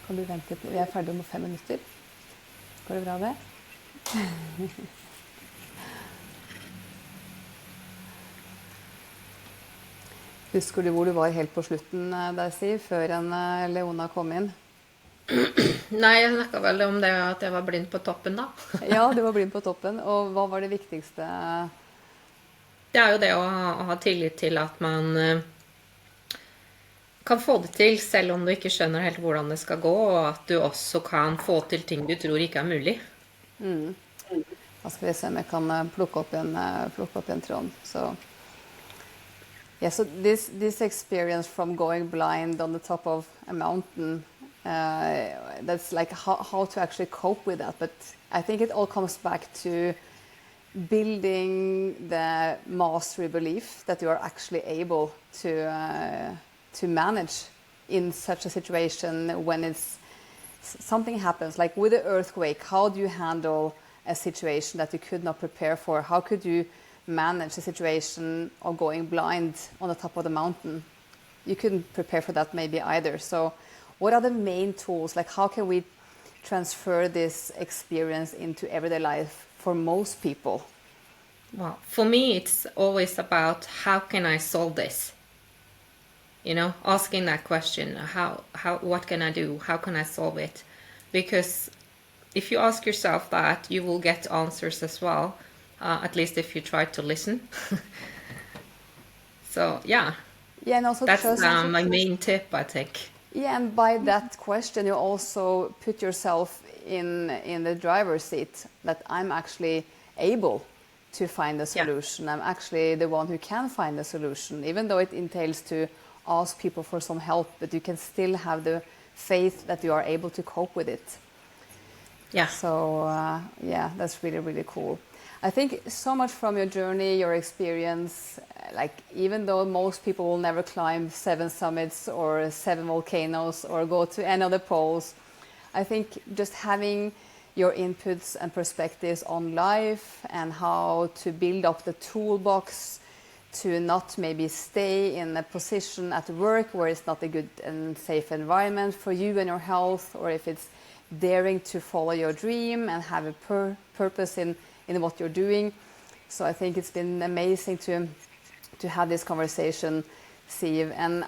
Kan du vente på... Vi er ferdig om 5 minutter. Går det bra det? Husker du hvor du var helt på slutten der, Siv, før Leona kom inn? Nei, jeg snakket vel om det at jeg var blind på toppen da. Ja, du var blind på toppen. Og hva var det viktigste? Det er jo det å ha tillit til at man kan få det til, selv om du ikke skjønner helt hvordan det skal gå, og at du også kan få til ting du tror ikke er mulig. Da skal vi se om jeg kan plukke opp en tråd. So, yeah, so this experience from going blind on the top of a mountain, that's like how to actually cope with that. But I think it all comes back to building the mastery belief that you are actually able to manage in such a situation when something happens, like with the earthquake. How do you handle a situation that you could not prepare for? How could you manage a situation of going blind on the top of the mountain? You couldn't prepare for that maybe either. So what are the main tools? Like how can we transfer this experience into everyday life for most people? Well, for me, it's always about how can I solve this? asking that question, what can I do? How can I solve it? Because if you ask yourself that, you will get answers as well, at least if you try to listen. So, yeah, Yeah, and also that's trust. my main tip, I think. Yeah, and by that question, you also put yourself in the driver's seat, that I'm actually able to find a Yeah. solution. I'm actually the one who can find a solution, even though it entails to ask people for some help, but you can still have the faith that you are able to cope with it. Yeah. So yeah, that's really, really cool. I think so much from your journey, your experience, like even though most people will never climb 7 summits or 7 volcanoes or go to any of the poles, I think just having your inputs and perspectives on life and how to build up the toolbox to not maybe stay in a position at work where it's not a good and safe environment for you and your health, or if it's daring to follow your dream and have a purpose in what you're doing. So I think it's been amazing to have this conversation, Siv. And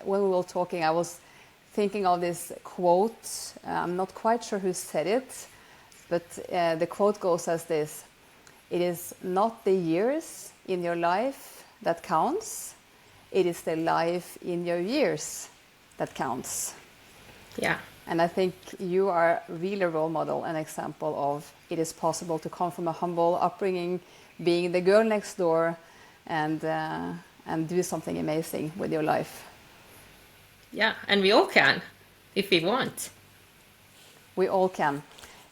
when we were talking, I was thinking of this quote. I'm not quite sure who said it, but the quote goes as this: "It is not the years in your life that counts, it is the life in your years that counts." Yeah. And I think you are really a role model, an example of it is possible to come from a humble upbringing, being the girl next door, and do something amazing with your life. Yeah, and we all can, if we want. We all can.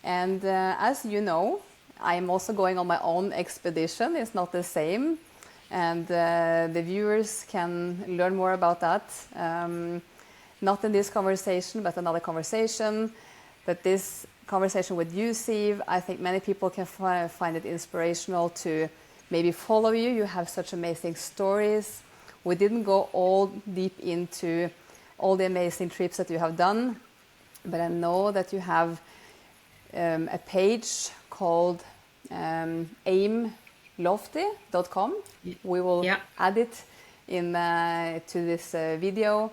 And as you know, I am also going on my own expedition. It's not the same. And the viewers can learn more about that. Not in this conversation, but another conversation. But this conversation with you, Siv, I think many people can find it inspirational to maybe follow you. You have such amazing stories. We didn't go all deep into all the amazing trips that you have done, but I know that you have a page called aimlofty.com. We will add it in to this video.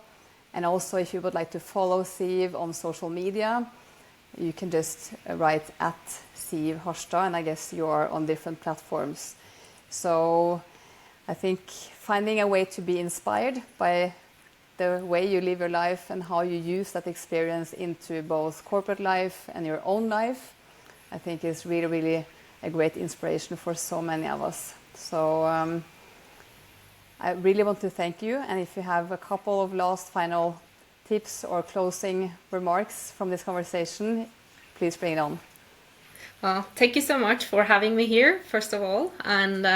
And also, if you would like to follow Siv on social media, you can just write at Siv Harstad, and I guess you are on different platforms. So I think finding a way to be inspired by the way you live your life and how you use that experience into both corporate life and your own life, I think is really, really a great inspiration for so many of us. So I really want to thank you. And if you have a couple of last final tips or closing remarks from this conversation, please bring it on. Well, thank you so much for having me here, first of all. And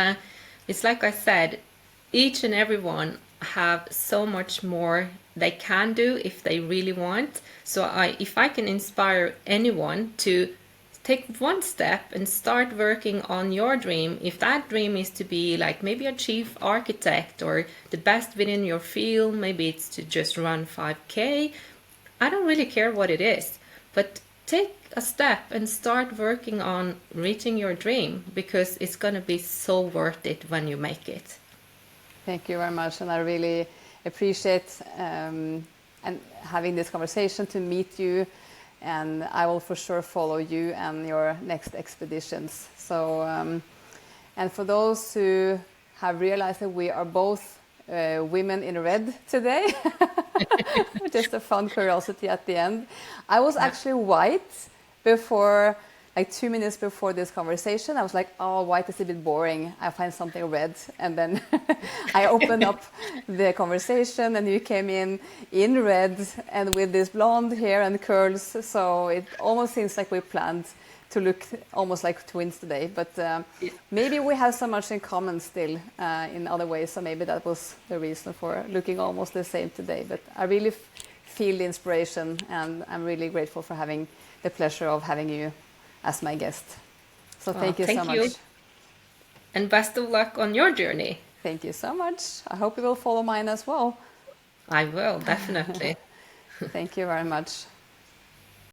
it's like I said, each and every one have so much more they can do if they really want. So if I can inspire anyone to take one step and start working on your dream, if that dream is to be like maybe a chief architect or the best within your field, maybe it's to just run 5K, I don't really care what it is, but take a step and start working on reaching your dream, because it's going to be so worth it when you make it. Thank you very much, and I really appreciate and having this conversation, to meet you, and I will for sure follow you and your next expeditions. So, and for those who have realized that we are both women in red today, just a fun curiosity at the end. I was actually white before, like 2 minutes before this conversation. I was like, oh, white is a bit boring. I find something red. And then I opened up the conversation and you came in red and with this blonde hair and curls. So it almost seems like we planned to look almost like twins today. But maybe we have so much in common still in other ways. So maybe that was the reason for looking almost the same today. But I really feel the inspiration, and I'm really grateful for having the pleasure of having you as my guest. So thank you so much. And best of luck on your journey. Thank you so much. I hope you will follow mine as well. I will, definitely. Thank you very much.